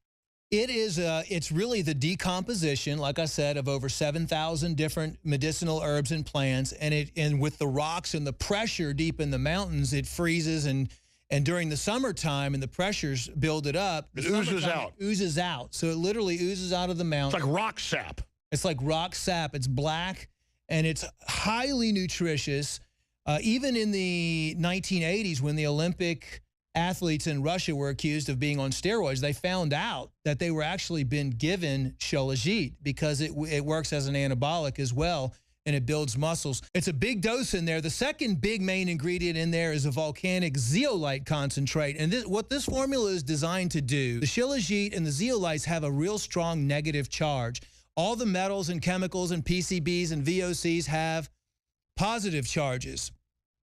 It is, it's really the decomposition, like I said, of over 7,000 different medicinal herbs and plants. And with the rocks and the pressure deep in the mountains, it freezes and during the summertime and the pressures build it up,
it oozes out.
It oozes out. So it literally oozes out of the mountain.
It's like rock sap.
It's like rock sap. It's black and it's highly nutritious. Even in the 1980s, when the Olympic athletes in Russia were accused of being on steroids, they found out that they were actually been given shilajit because it works as an anabolic as well. and it builds muscles. It's a big dose in there. The second big main ingredient in there is a volcanic zeolite concentrate. And what this formula is designed to do, the shilajit and the zeolites have a real strong negative charge. All the metals and chemicals and PCBs and VOCs have positive charges.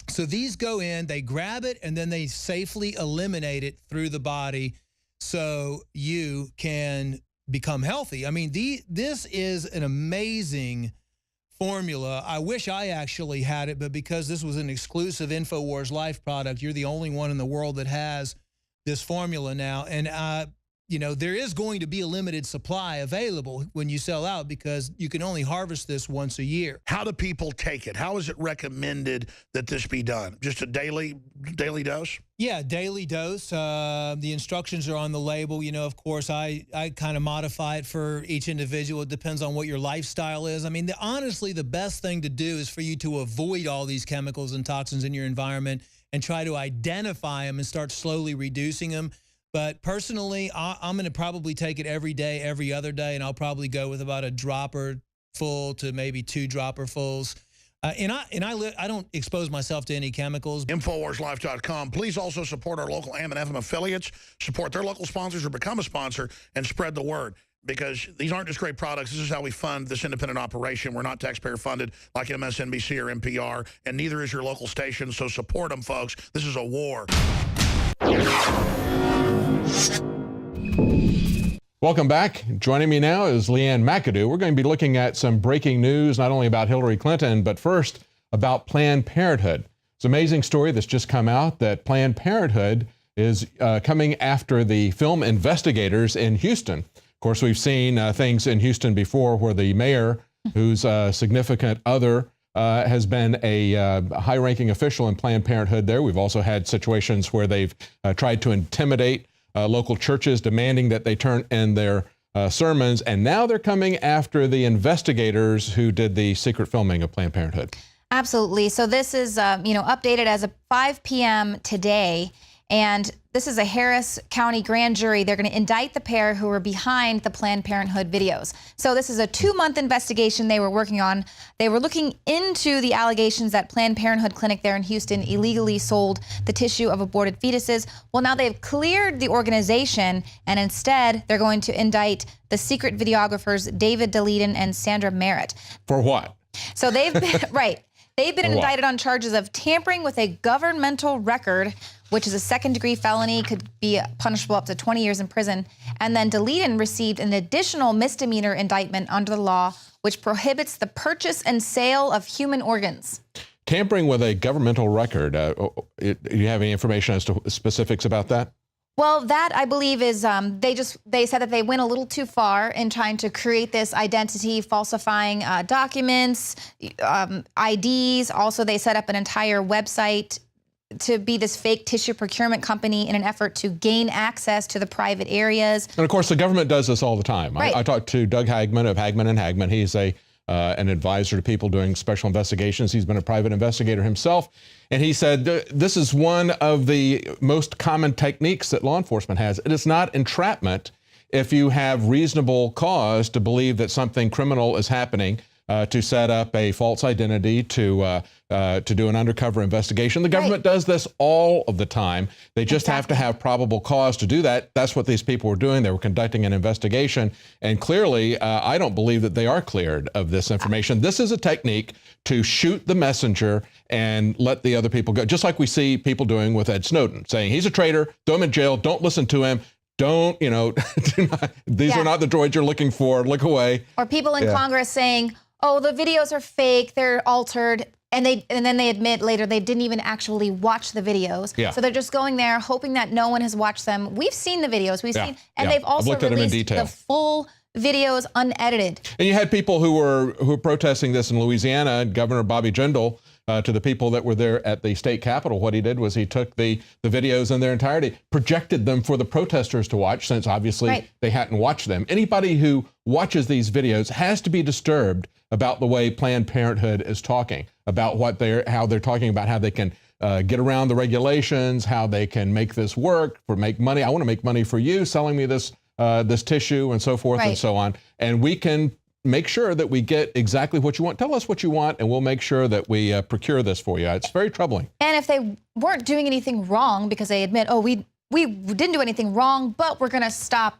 So these go in, they grab it, and then they safely eliminate it through the body so you can become healthy. I mean, this is an amazing formula. I wish I actually had it, but because this was an exclusive Infowars Life product, you're the only one in the world that has this formula now. And, you know, there is going to be a limited supply available when you sell out because you can only harvest this once a year.
How do people take it? How is it recommended that this be done? Just a daily dose?
Yeah, daily dose. The instructions are on the label. You know, of course, I kind of modify it for each individual. It depends on what your lifestyle is. I mean, honestly, the best thing to do is for you to avoid all these chemicals and toxins in your environment and try to identify them and start slowly reducing them. But personally, I'm going to probably take it every day, every other day, and I'll probably go with about a dropper full to maybe 2 dropper fulls. And I don't expose myself to any chemicals.
InfoWarsLife.com. Please also support our local AM and FM affiliates, support their local sponsors or become a sponsor, and spread the word. Because these aren't just great products. This is how we fund this independent operation. We're not taxpayer funded like MSNBC or NPR, and neither is your local station. So support them, folks. This is a war.
Welcome back. Joining me now is Leanne McAdoo. We're going to be looking at some breaking news, not only about Hillary Clinton, but first about Planned Parenthood. It's an amazing story that's just come out that Planned Parenthood is coming after the film investigators in Houston. Of course, we've seen things in Houston before where the mayor, whose significant other has been a high-ranking official in Planned Parenthood there. We've also had situations where they've tried to intimidate local churches, demanding that they turn in their sermons. And now they're coming after the investigators who did the secret filming of Planned Parenthood.
Absolutely. So this is, updated as of 5 p.m. today. And this is a Harris County grand jury. They're going to indict the pair who were behind the Planned Parenthood videos. So this is a 2-month investigation they were working on. They were looking into the allegations that Planned Parenthood clinic there in Houston illegally sold the tissue of aborted fetuses. Well, now they've cleared the organization, and instead they're going to indict the secret videographers David Daleiden and Sandra Merritt.
For what?
So they've been, right. They've been indicted on charges of tampering with a governmental record, which is a second-degree felony, could be punishable up to 20 years in prison. And then Daleiden received an additional misdemeanor indictment under the law, which prohibits the purchase and sale of human organs.
Tampering with a governmental record. Do you have any information as to specifics about that?
Well, that, I believe, is they said that they went a little too far in trying to create this identity, falsifying documents, IDs. Also, they set up an entire website to be this fake tissue procurement company in an effort to gain access to the private areas.
And of course, the government does this all the time.
Right.
I talked to Doug Hagman of Hagman & Hagman. He's an advisor to people doing special investigations. He's been a private investigator himself. And he said, this is one of the most common techniques that law enforcement has. It is not entrapment if you have reasonable cause to believe that something criminal is happening, to set up a false identity, to do an undercover investigation. The government does this all of the time. They just have to have probable cause to do that. That's what these people were doing. They were conducting an investigation. And clearly, I don't believe that they are cleared of this information. This is a technique to shoot the messenger and let the other people go. Just like we see people doing with Ed Snowden, saying he's a traitor, throw him in jail, don't listen to him. Don't, these are not the droids you're looking for, look away.
Or people in Congress saying, oh, the videos are fake, they're altered, and then they admit later they didn't even actually watch the videos. Yeah. So they're just going there hoping that no one has watched them. We've seen the videos, and they've also released the full videos unedited.
And you had people who were protesting this in Louisiana, and Governor Bobby Jindal, to the people that were there at the state capitol, what he did was he took the videos in their entirety, projected them for the protesters to watch, since obviously they hadn't watched them. Anybody who watches these videos has to be disturbed about the way Planned Parenthood is talking, about how they're talking about how they can get around the regulations, how they can make this work, make money. I want to make money for you selling me this tissue and so forth and so on. And we can make sure that we get exactly what you want. Tell us what you want, and we'll make sure that we procure this for you. It's very troubling.
And if they weren't doing anything wrong, because they admit, oh, we didn't do anything wrong, but we're going to stop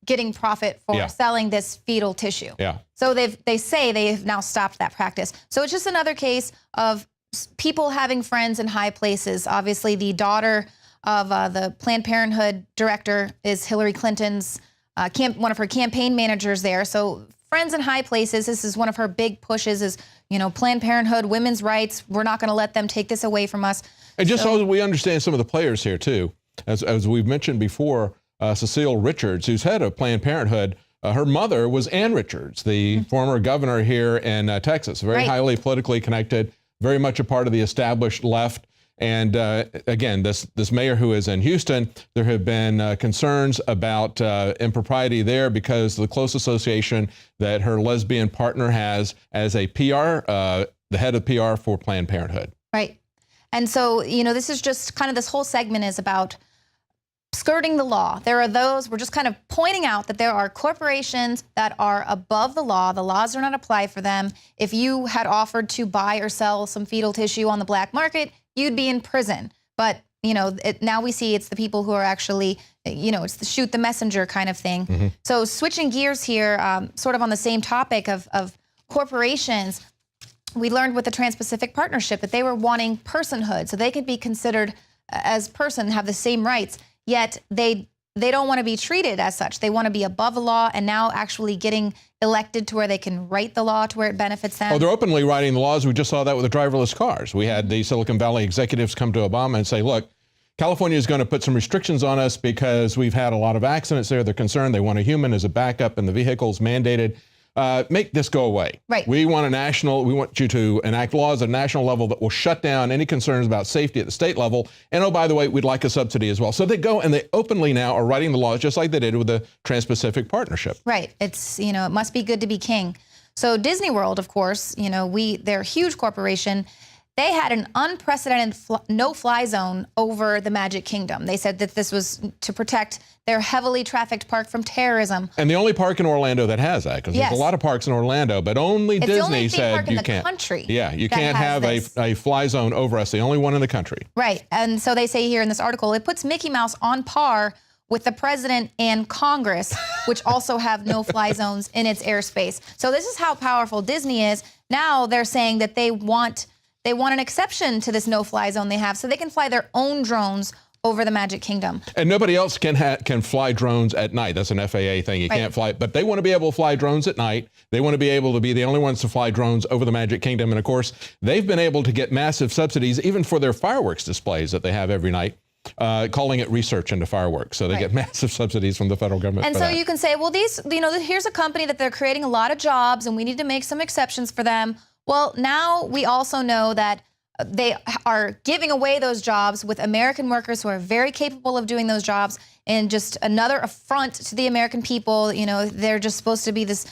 getting profit for selling this fetal tissue.
Yeah.
So they say they've now stopped that practice. So it's just another case of people having friends in high places. Obviously, the daughter of the Planned Parenthood director is Hillary Clinton's one of her campaign managers there. So friends in high places. This is one of her big pushes is, Planned Parenthood, women's rights. We're not going to let them take this away from us.
And just so we understand some of the players here too, as we've mentioned before, Cecile Richards, who's head of Planned Parenthood, her mother was Ann Richards, the former governor here in Texas, very highly politically connected, very much a part of the established left. And again, this mayor who is in Houston, there have been concerns about impropriety there because of the close association that her lesbian partner has as a PR, the head of PR for Planned Parenthood.
Right. And so, this is just kind of this whole segment is about skirting the law. There are those, we're just kind of pointing out that there are corporations that are above the law. The laws do not apply for them. If you had offered to buy or sell some fetal tissue on the black market, you'd be in prison. But, now we see it's the people who are actually, it's the shoot the messenger kind of thing. So switching gears here, sort of on the same topic of corporations, we learned with the Trans-Pacific Partnership that they were wanting personhood, so they could be considered as person, have the same rights. Yet they don't want to be treated as such. They want to be above the law and now actually getting elected to where they can write the law to where it benefits them.
Oh, they're openly writing the laws. We just saw that with the driverless cars. We had the Silicon Valley executives come to Obama and say, look, California is going to put some restrictions on us because we've had a lot of accidents there. They're concerned. They want a human as a backup in the vehicles mandated. Make this go away.
Right.
We want you to enact laws at a national level that will shut down any concerns about safety at the state level. And oh, by the way, we'd like a subsidy as well. So they go and they openly now are writing the laws just like they did with the Trans-Pacific Partnership.
Right. It's, it must be good to be king. So Disney World, of course, they're a huge corporation. They had an unprecedented no-fly zone over the Magic Kingdom. They said that this was to protect their heavily trafficked park from terrorism.
And the only park in Orlando that has that, because there's a lot of parks in Orlando, but only
it's
Disney
the only
said
park in
you
the
can't.
Country
yeah, you can't have a fly zone over us, the only one in the country.
Right. And so they say here in this article, it puts Mickey Mouse on par with the president and Congress, which also have no-fly zones in its airspace. So this is how powerful Disney is. Now they're saying that they want an exception to this no-fly zone they have so they can fly their own drones over the Magic Kingdom.
And nobody else can fly drones at night. That's an FAA thing. You can't fly, but they want to be able to fly drones at night. They want to be able to be the only ones to fly drones over the Magic Kingdom. And of course, they've been able to get massive subsidies even for their fireworks displays that they have every night, calling it research into fireworks. So they get massive subsidies from the federal government.
And so you can say, well, here's a company that they're creating a lot of jobs and we need to make some exceptions for them. Well, now we also know that they are giving away those jobs with American workers who are very capable of doing those jobs, and just another affront to the American people. They're just supposed to be this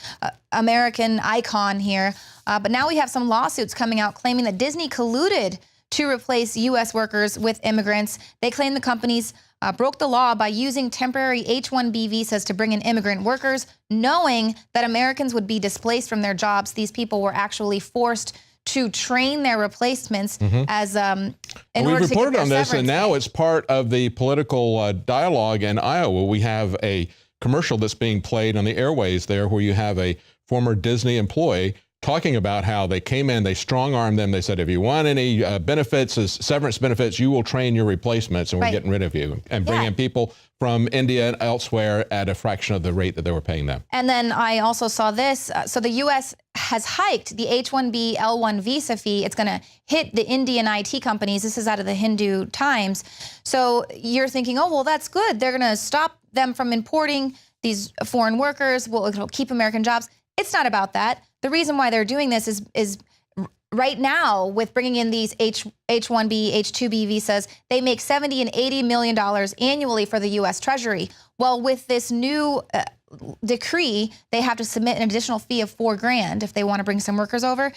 American icon here. But now we have some lawsuits coming out claiming that Disney colluded to replace U.S. workers with immigrants. They claim the companies broke the law by using temporary H-1B visas to bring in immigrant workers, knowing that Americans would be displaced from their jobs. These people were actually forced to train their replacements as in order to get
We've reported
their
on this,
severance
and now
pay.
it's part of the political dialogue in Iowa. We have a commercial that's being played on the airways there where you have a former Disney employee talking about how they came in, they strong-armed them. They said, if you want any benefits, as severance benefits, you will train your replacements, and we're getting rid of you, and bring in people from India and elsewhere at a fraction of the rate that they were paying them.
And then I also saw this. So the U.S. has hiked the H-1B L-1 visa fee. It's going to hit the Indian IT companies. This is out of the Hindu Times. So you're thinking, oh, well, that's good. They're going to stop them from importing these foreign workers. Well, it'll keep American jobs. It's not about that. The reason why they're doing this is right now with bringing in these H-1B, H-2B visas, they make $70 and $80 million annually for the U.S. Treasury. Well, with this new decree, they have to submit an additional fee of $4,000 if they want to bring some workers over.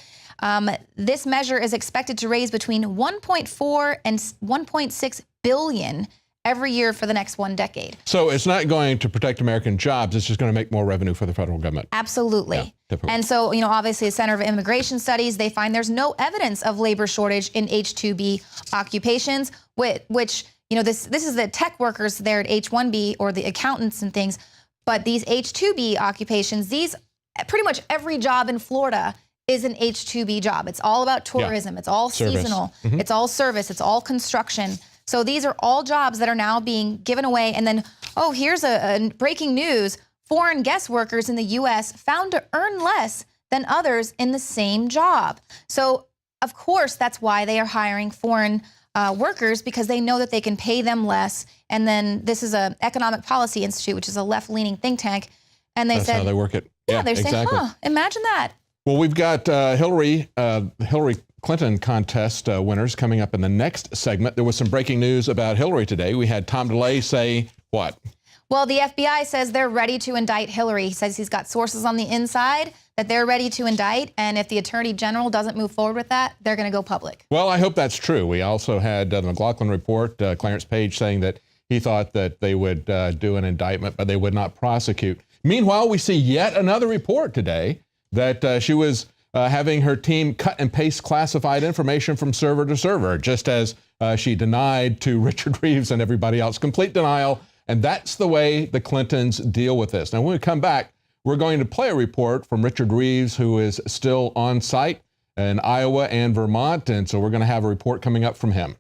This measure is expected to raise between 1.4 and 1.6 billion every year for the next 1 decade.
So it's not going to protect American jobs. It's just going to make more revenue for the federal government.
Absolutely.
Yeah, typical.
And so, obviously, the Center for Immigration Studies, they find there's no evidence of labor shortage in H-2B occupations, which this is the tech workers there at H-1B or the accountants and things. But these H-2B occupations, pretty much every job in Florida is an H-2B job. It's all about tourism. It's all seasonal. It's all service. It's all construction. So these are all jobs that are now being given away. And then, here's a breaking news. Foreign guest workers in the U.S. found to earn less than others in the same job. So, of course, that's why they are hiring foreign workers, because they know that they can pay them less. And then this is an Economic Policy Institute, which is a left-leaning think tank. And they
That's
said—
how they work it.
Yeah, they're
exactly.
saying, imagine that.
Well, we've got Hillary Clinton contest winners coming up in the next segment. There was some breaking news about Hillary today. We had Tom DeLay say what?
Well, the FBI says they're ready to indict Hillary. He says he's got sources on the inside that they're ready to indict. And if the Attorney General doesn't move forward with that, they're going to go public.
Well, I hope that's true. We also had the McLaughlin report, Clarence Page saying that he thought that they would do an indictment, but they would not prosecute. Meanwhile, we see yet another report today that she was having her team cut and paste classified information from server to server, just as she denied to Richard Reeves and everybody else. Complete denial. And that's the way the Clintons deal with this. Now, when we come back, we're going to play a report from Richard Reeves, who is still on site in Iowa and Vermont. And so we're going to have a report coming up from him.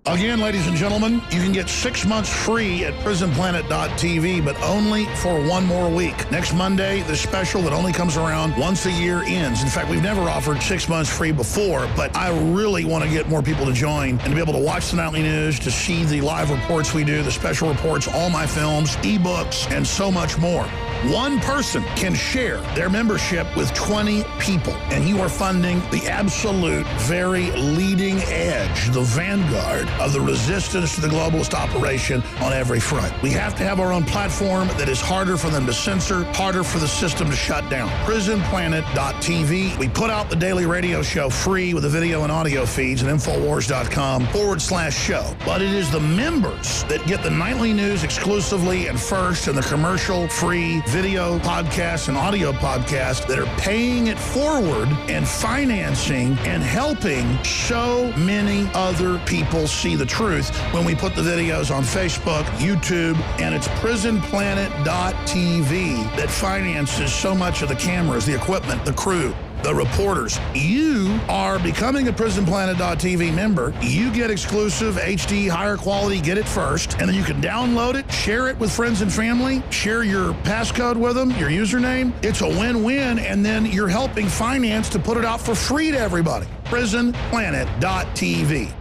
Again, ladies and gentlemen, you can get 6 months free at prisonplanet.tv, but only for 1 more week. Next Monday, the special that only comes around once a year ends. In fact, we've never offered 6 months free before, but I really want to get more people to join and to be able to watch the nightly news, to see the live reports we do, the special reports, all my films, ebooks, and so much more. One person can share their membership with 20 people, and you are funding the absolute very leading edge, the vanguard of the resistance to the globalist operation on every front. We have to have our own platform that is harder for them to censor, harder for the system to shut down. prisonplanet.tv. We put out the daily radio show free with the video and audio feeds at Infowars.com/show. But it is the members that get the nightly news exclusively and first, and the commercial-free video podcasts and audio podcasts that are paying it forward and financing and helping so many other people see the truth when we put the videos on Facebook, YouTube, and it's prisonplanet.tv that finances so much of the cameras, the equipment, the crew, the reporters. You are becoming a prisonplanet.tv member. You get exclusive HD, higher quality, get it first, and then you can download it, share it with friends and family, share your passcode with them, your username. It's a win-win, and then you're helping finance to put it out for free to everybody. prisonplanet.tv.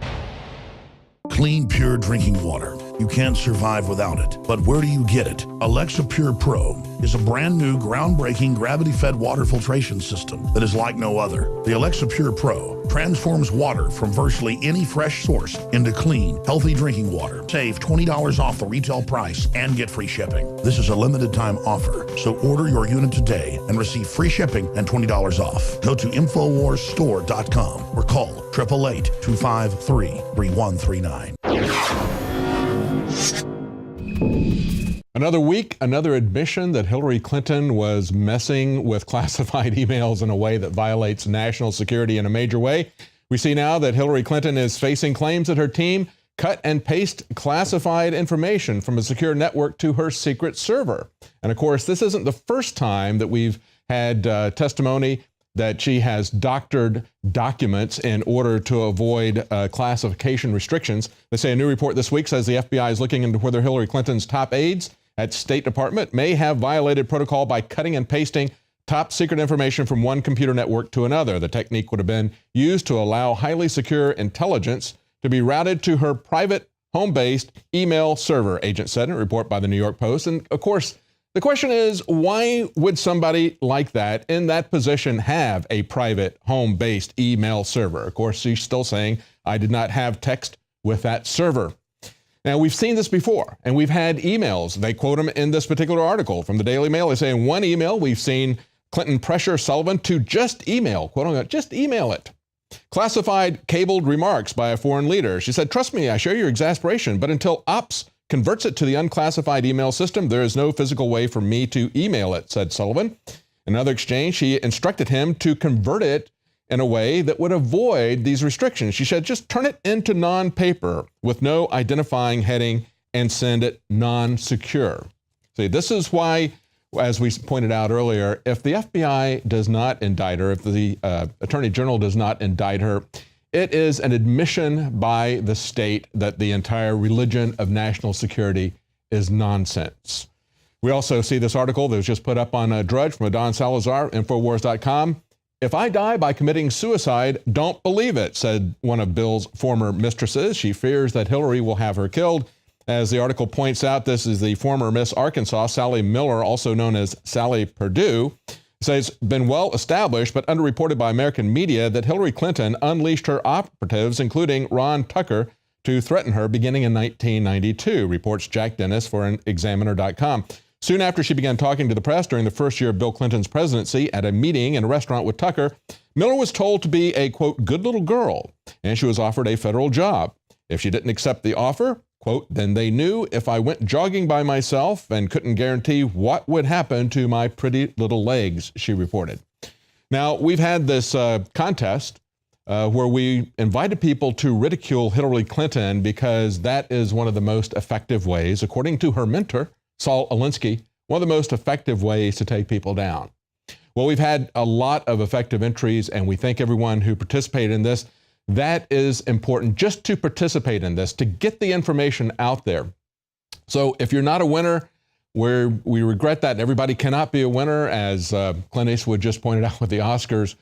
Clean, pure drinking water. You can't survive without it. But where do you get it? Alexa Pure Pro is a brand new, groundbreaking, gravity-fed water filtration system that is like no other. The Alexa Pure Pro transforms water from virtually any fresh source into clean, healthy drinking water. Save $20 off the retail price and get free shipping. This is a limited time offer, so order your unit today and receive free shipping and $20 off. Go to InfoWarsStore.com or call 888-253-3139.
Another week, another admission that Hillary Clinton was messing with classified emails in a way that violates national security in a major way. We see now that Hillary Clinton is facing claims that her team cut and paste classified information from a secure network to her secret server. And of course, this isn't the first time that we've had testimony that she has doctored documents in order to avoid classification restrictions. They say a new report this week says the FBI is looking into whether Hillary Clinton's top aides at State Department may have violated protocol by cutting and pasting top secret information from one computer network to another. The technique would have been used to allow highly secure intelligence to be routed to her private home-based email server, agents said in a report by the New York Post. And of course, the question is, why would somebody like that in that position have a private home-based email server? Of course, she's still saying, I did not have text with that server. Now, we've seen this before, and we've had emails. They quote them in this particular article from the Daily Mail. They say in one email, we've seen Clinton pressure Sullivan to just email, quote unquote, just email it. Classified, cabled remarks by a foreign leader. She said, trust me, I share your exasperation, but until OPS converts it to the unclassified email system, there is no physical way for me to email it, said Sullivan. In another exchange, she instructed him to convert it in a way that would avoid these restrictions. She said, just turn it into non-paper with no identifying heading and send it non-secure. See, this is why, as we pointed out earlier, if the FBI does not indict her, if the Attorney General does not indict her, it is an admission by the state that the entire religion of national security is nonsense. We also see this article that was just put up on Drudge from Adon Salazar, Infowars.com. If I die by committing suicide, don't believe it, said one of Bill's former mistresses. She fears that Hillary will have her killed. As the article points out, this is the former Miss Arkansas, Sally Miller, also known as Sally Perdue, says it's been well established but underreported by American media that Hillary Clinton unleashed her operatives, including Ron Tucker, to threaten her beginning in 1992, reports Jack Dennis for Examiner.com. Soon after she began talking to the press during the first year of Bill Clinton's presidency at a meeting in a restaurant with Tucker, Miller was told to be a, quote, good little girl, and she was offered a federal job. If she didn't accept the offer, quote, then they knew if I went jogging by myself and couldn't guarantee what would happen to my pretty little legs, she reported. Now, we've had this contest where we invited people to ridicule Hillary Clinton because that is one of the most effective ways, according to her mentor, Saul Alinsky, one of the most effective ways to take people down. Well, we've had a lot of effective entries, and we thank everyone who participated in this. That is important, just to participate in this, to get the information out there. So if you're not a winner, we regret that. Everybody cannot be a winner, as Clint Eastwood just pointed out with the Oscars.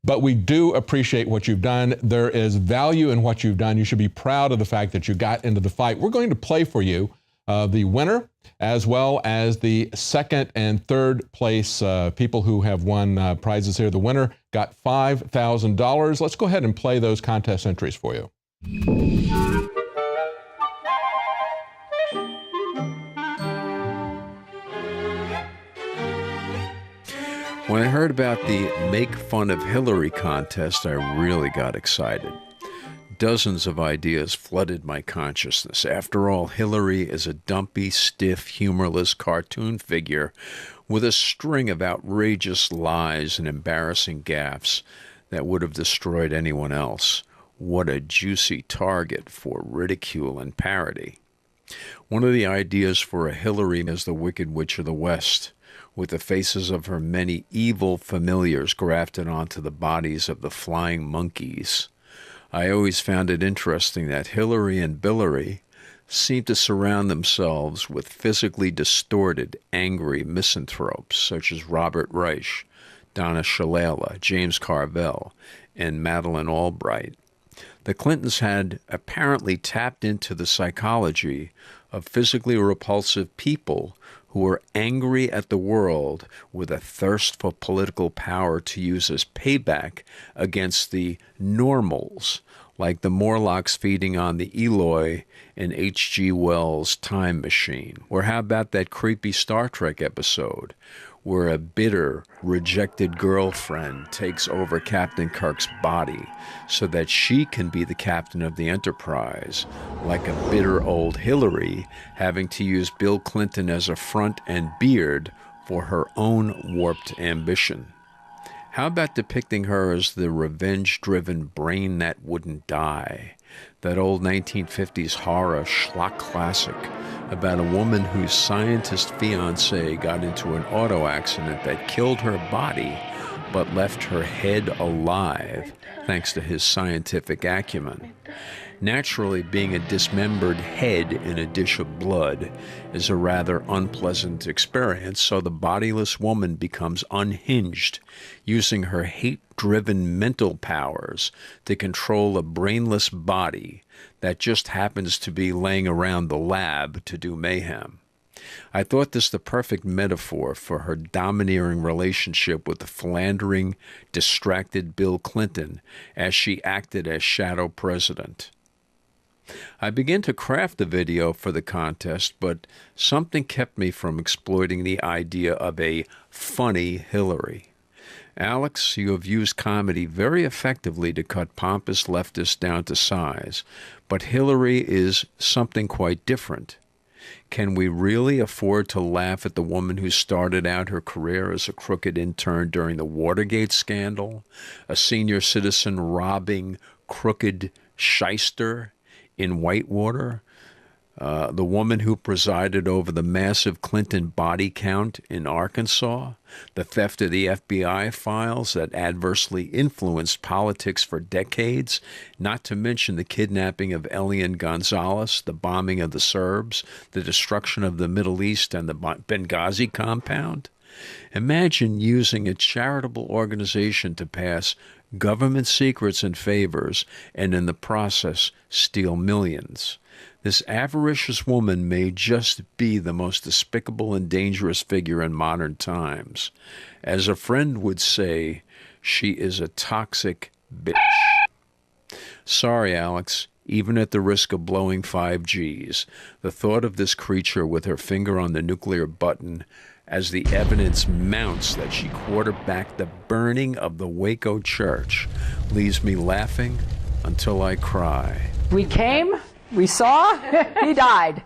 But we do appreciate what you've done. There is value in what you've done. You should be proud of the fact that you got into the fight. We're going to play for you the winner, as well as the second and third place people who have won prizes here. The winner got $5,000. Let's go ahead and play those contest entries for you.
When I heard about the Make Fun of Hillary contest, I really got excited. Dozens of ideas flooded my consciousness. After all, Hillary is a dumpy, stiff, humorless cartoon figure with a string of outrageous lies and embarrassing gaffes that would have destroyed anyone else. What a juicy target for ridicule and parody. One of the ideas for a Hillary is the Wicked Witch of the West, with the faces of her many evil familiars grafted onto the bodies of the flying monkeys. I always found it interesting that Hillary and Billary seem to surround themselves with physically distorted, angry misanthropes such as Robert Reich, Donna Shalala, James Carville, and Madeleine Albright. The Clintons had apparently tapped into the psychology of physically repulsive people who were angry at the world with a thirst for political power to use as payback against the normals, like the Morlocks feeding on the Eloi in H.G. Wells' Time Machine. Or how about that creepy Star Trek episode where a bitter, rejected girlfriend takes over Captain Kirk's body so that she can be the captain of the Enterprise, like a bitter old Hillary having to use Bill Clinton as a front and beard for her own warped ambition. How about depicting her as the revenge-driven brain that wouldn't die? That old 1950s horror schlock classic about a woman whose scientist fiance got into an auto accident that killed her body but left her head alive thanks to his scientific acumen. Naturally, being a dismembered head in a dish of blood is a rather unpleasant experience, so the bodiless woman becomes unhinged, using her hate-driven mental powers to control a brainless body that just happens to be laying around the lab to do mayhem. I thought this the perfect metaphor for her domineering relationship with the philandering, distracted Bill Clinton as she acted as shadow president. I began to craft a video for the contest, but something kept me from exploiting the idea of a funny Hillary. Alex, you have used comedy very effectively to cut pompous leftists down to size, but Hillary is something quite different. Can we really afford to laugh at the woman who started out her career as a crooked intern during the Watergate scandal, a senior citizen robbing crooked shyster in Whitewater, the woman who presided over the massive Clinton body count in Arkansas, the theft of the FBI files that adversely influenced politics for decades, not to mention the kidnapping of Elian Gonzalez, the bombing of the Serbs, the destruction of the Middle East and the Benghazi compound? Imagine using a charitable organization to pass government secrets and favors and in the process steal millions. This avaricious woman may just be the most despicable and dangerous figure in modern times. As a friend would say, she is a toxic bitch. Sorry, Alex, even at the risk of blowing 5 Gs, the thought of this creature with her finger on the nuclear button as the evidence mounts that she quarterbacked the burning of the Waco church leaves me laughing until I cry.
We came, we saw, he died.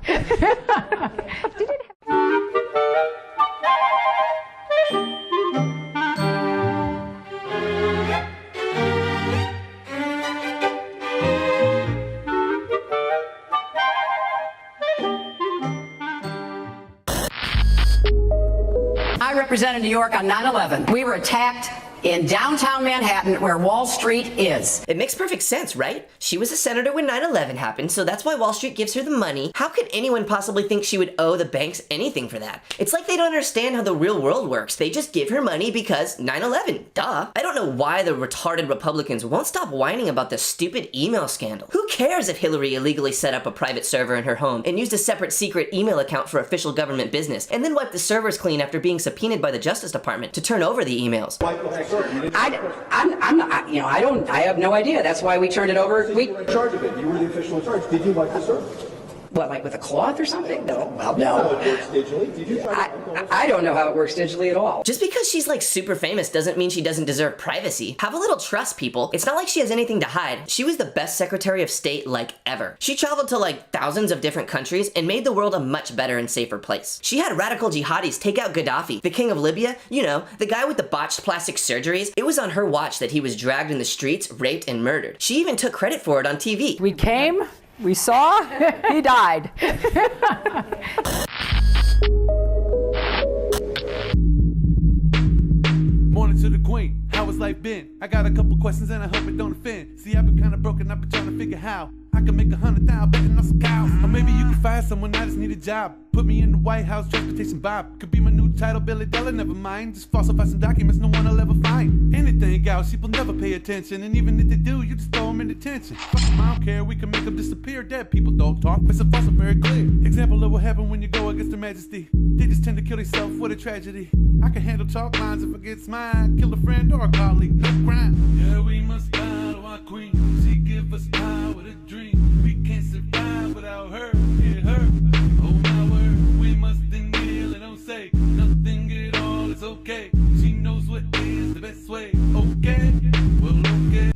I represented New York on 9/11. We were attacked in downtown Manhattan where Wall Street is.
It makes perfect sense, right? She was a senator when 9/11 happened, so that's why Wall Street gives her the money. How could anyone possibly think she would owe the banks anything for that? It's like they don't understand how the real world works. They just give her money because 9/11, duh. I don't know why the retarded Republicans won't stop whining about this stupid email scandal. Who cares if Hillary illegally set up a private server in her home and used a separate secret email account for official government business, and then wiped the servers clean after being subpoenaed by the Justice Department to turn over the emails?
I'm not, you know, I have no idea. That's why we turned it over.
You were in charge of it. You were the official in charge. Did you wipe the server?
What, like with a cloth or something? No. Well, no.
How it works digitally? Did you try
I don't know how it works digitally at all.
Just because she's like super famous doesn't mean she doesn't deserve privacy. Have a little trust, people. It's not like she has anything to hide. She was the best Secretary of State like ever. She traveled to like thousands of different countries and made the world a much better and safer place. She had radical jihadis take out Gaddafi, the king of Libya, you know, the guy with the botched plastic surgeries. It was on her watch that he was dragged in the streets, raped, and murdered. She even took credit for it on TV.
We came, we saw, he died.
Morning to the queen, how has life been? I got a couple questions and I hope it don't offend. See, I've been kinda broken, I've been trying to figure how I can make 100,000 betting on some cows. Or maybe you can find someone, I just need a job. Put me in the White House, transportation Bob. Could be my new title, Billy Dollar, never mind. Just falsify some documents no one will ever find. Anything else, people never pay attention. And even if they do, you just throw them in detention. Fuck them, I don't care, we can make them disappear. Dead people don't talk, it's a false and very clear. Example of what happened when you go against their majesty. They just tend to kill themselves, what a tragedy. I can handle talk lines if it gets mine. Kill a friend or a colleague, no crime. Yeah, we must bow to our queen. She give us power to dream. We can't survive without her, yeah, her. Oh my word, we must kneel and don't say nothing at all, it's okay. She knows what is the best way, okay? Well, okay.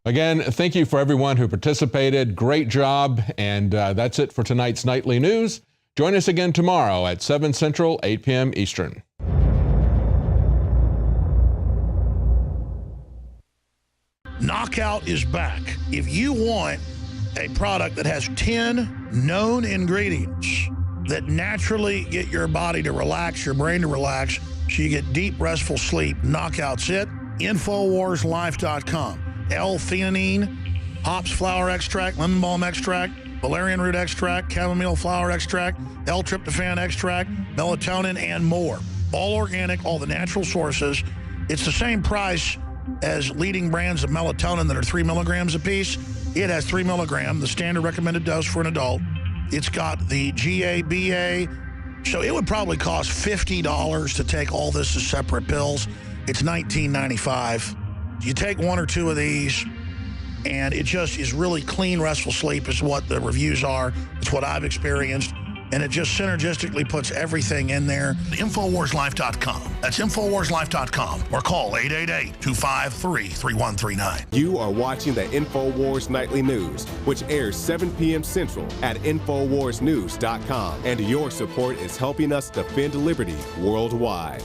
Again, thank you for everyone who participated. Great job. And that's it for tonight's Nightly News. Join us again tomorrow at 7 Central, 8 p.m. Eastern.
Knockout is back. If you want a product that has 10 known ingredients that naturally get your body to relax, your brain to relax, so you get deep, restful sleep, Knockout's it. InfoWarsLife.com. L-theanine, hops flower extract, lemon balm extract, valerian root extract, chamomile flower extract, L-tryptophan extract, melatonin, and more. All organic, all the natural sources. It's the same price as leading brands of melatonin that are 3 milligrams a piece. It has 3 milligrams, the standard recommended dose for an adult. It's got the GABA, so it would probably cost $50 to take all this as separate pills. It's $19.95. You take 1 or 2 of these, And it just is really clean, restful sleep is what the reviews are. It's what I've experienced. And it just synergistically puts everything in there. Infowarslife.com. That's Infowarslife.com. Or call 888-253-3139.
You are watching the Infowars Nightly News, which airs 7 p.m. Central at Infowarsnews.com. And your support is helping us defend liberty worldwide.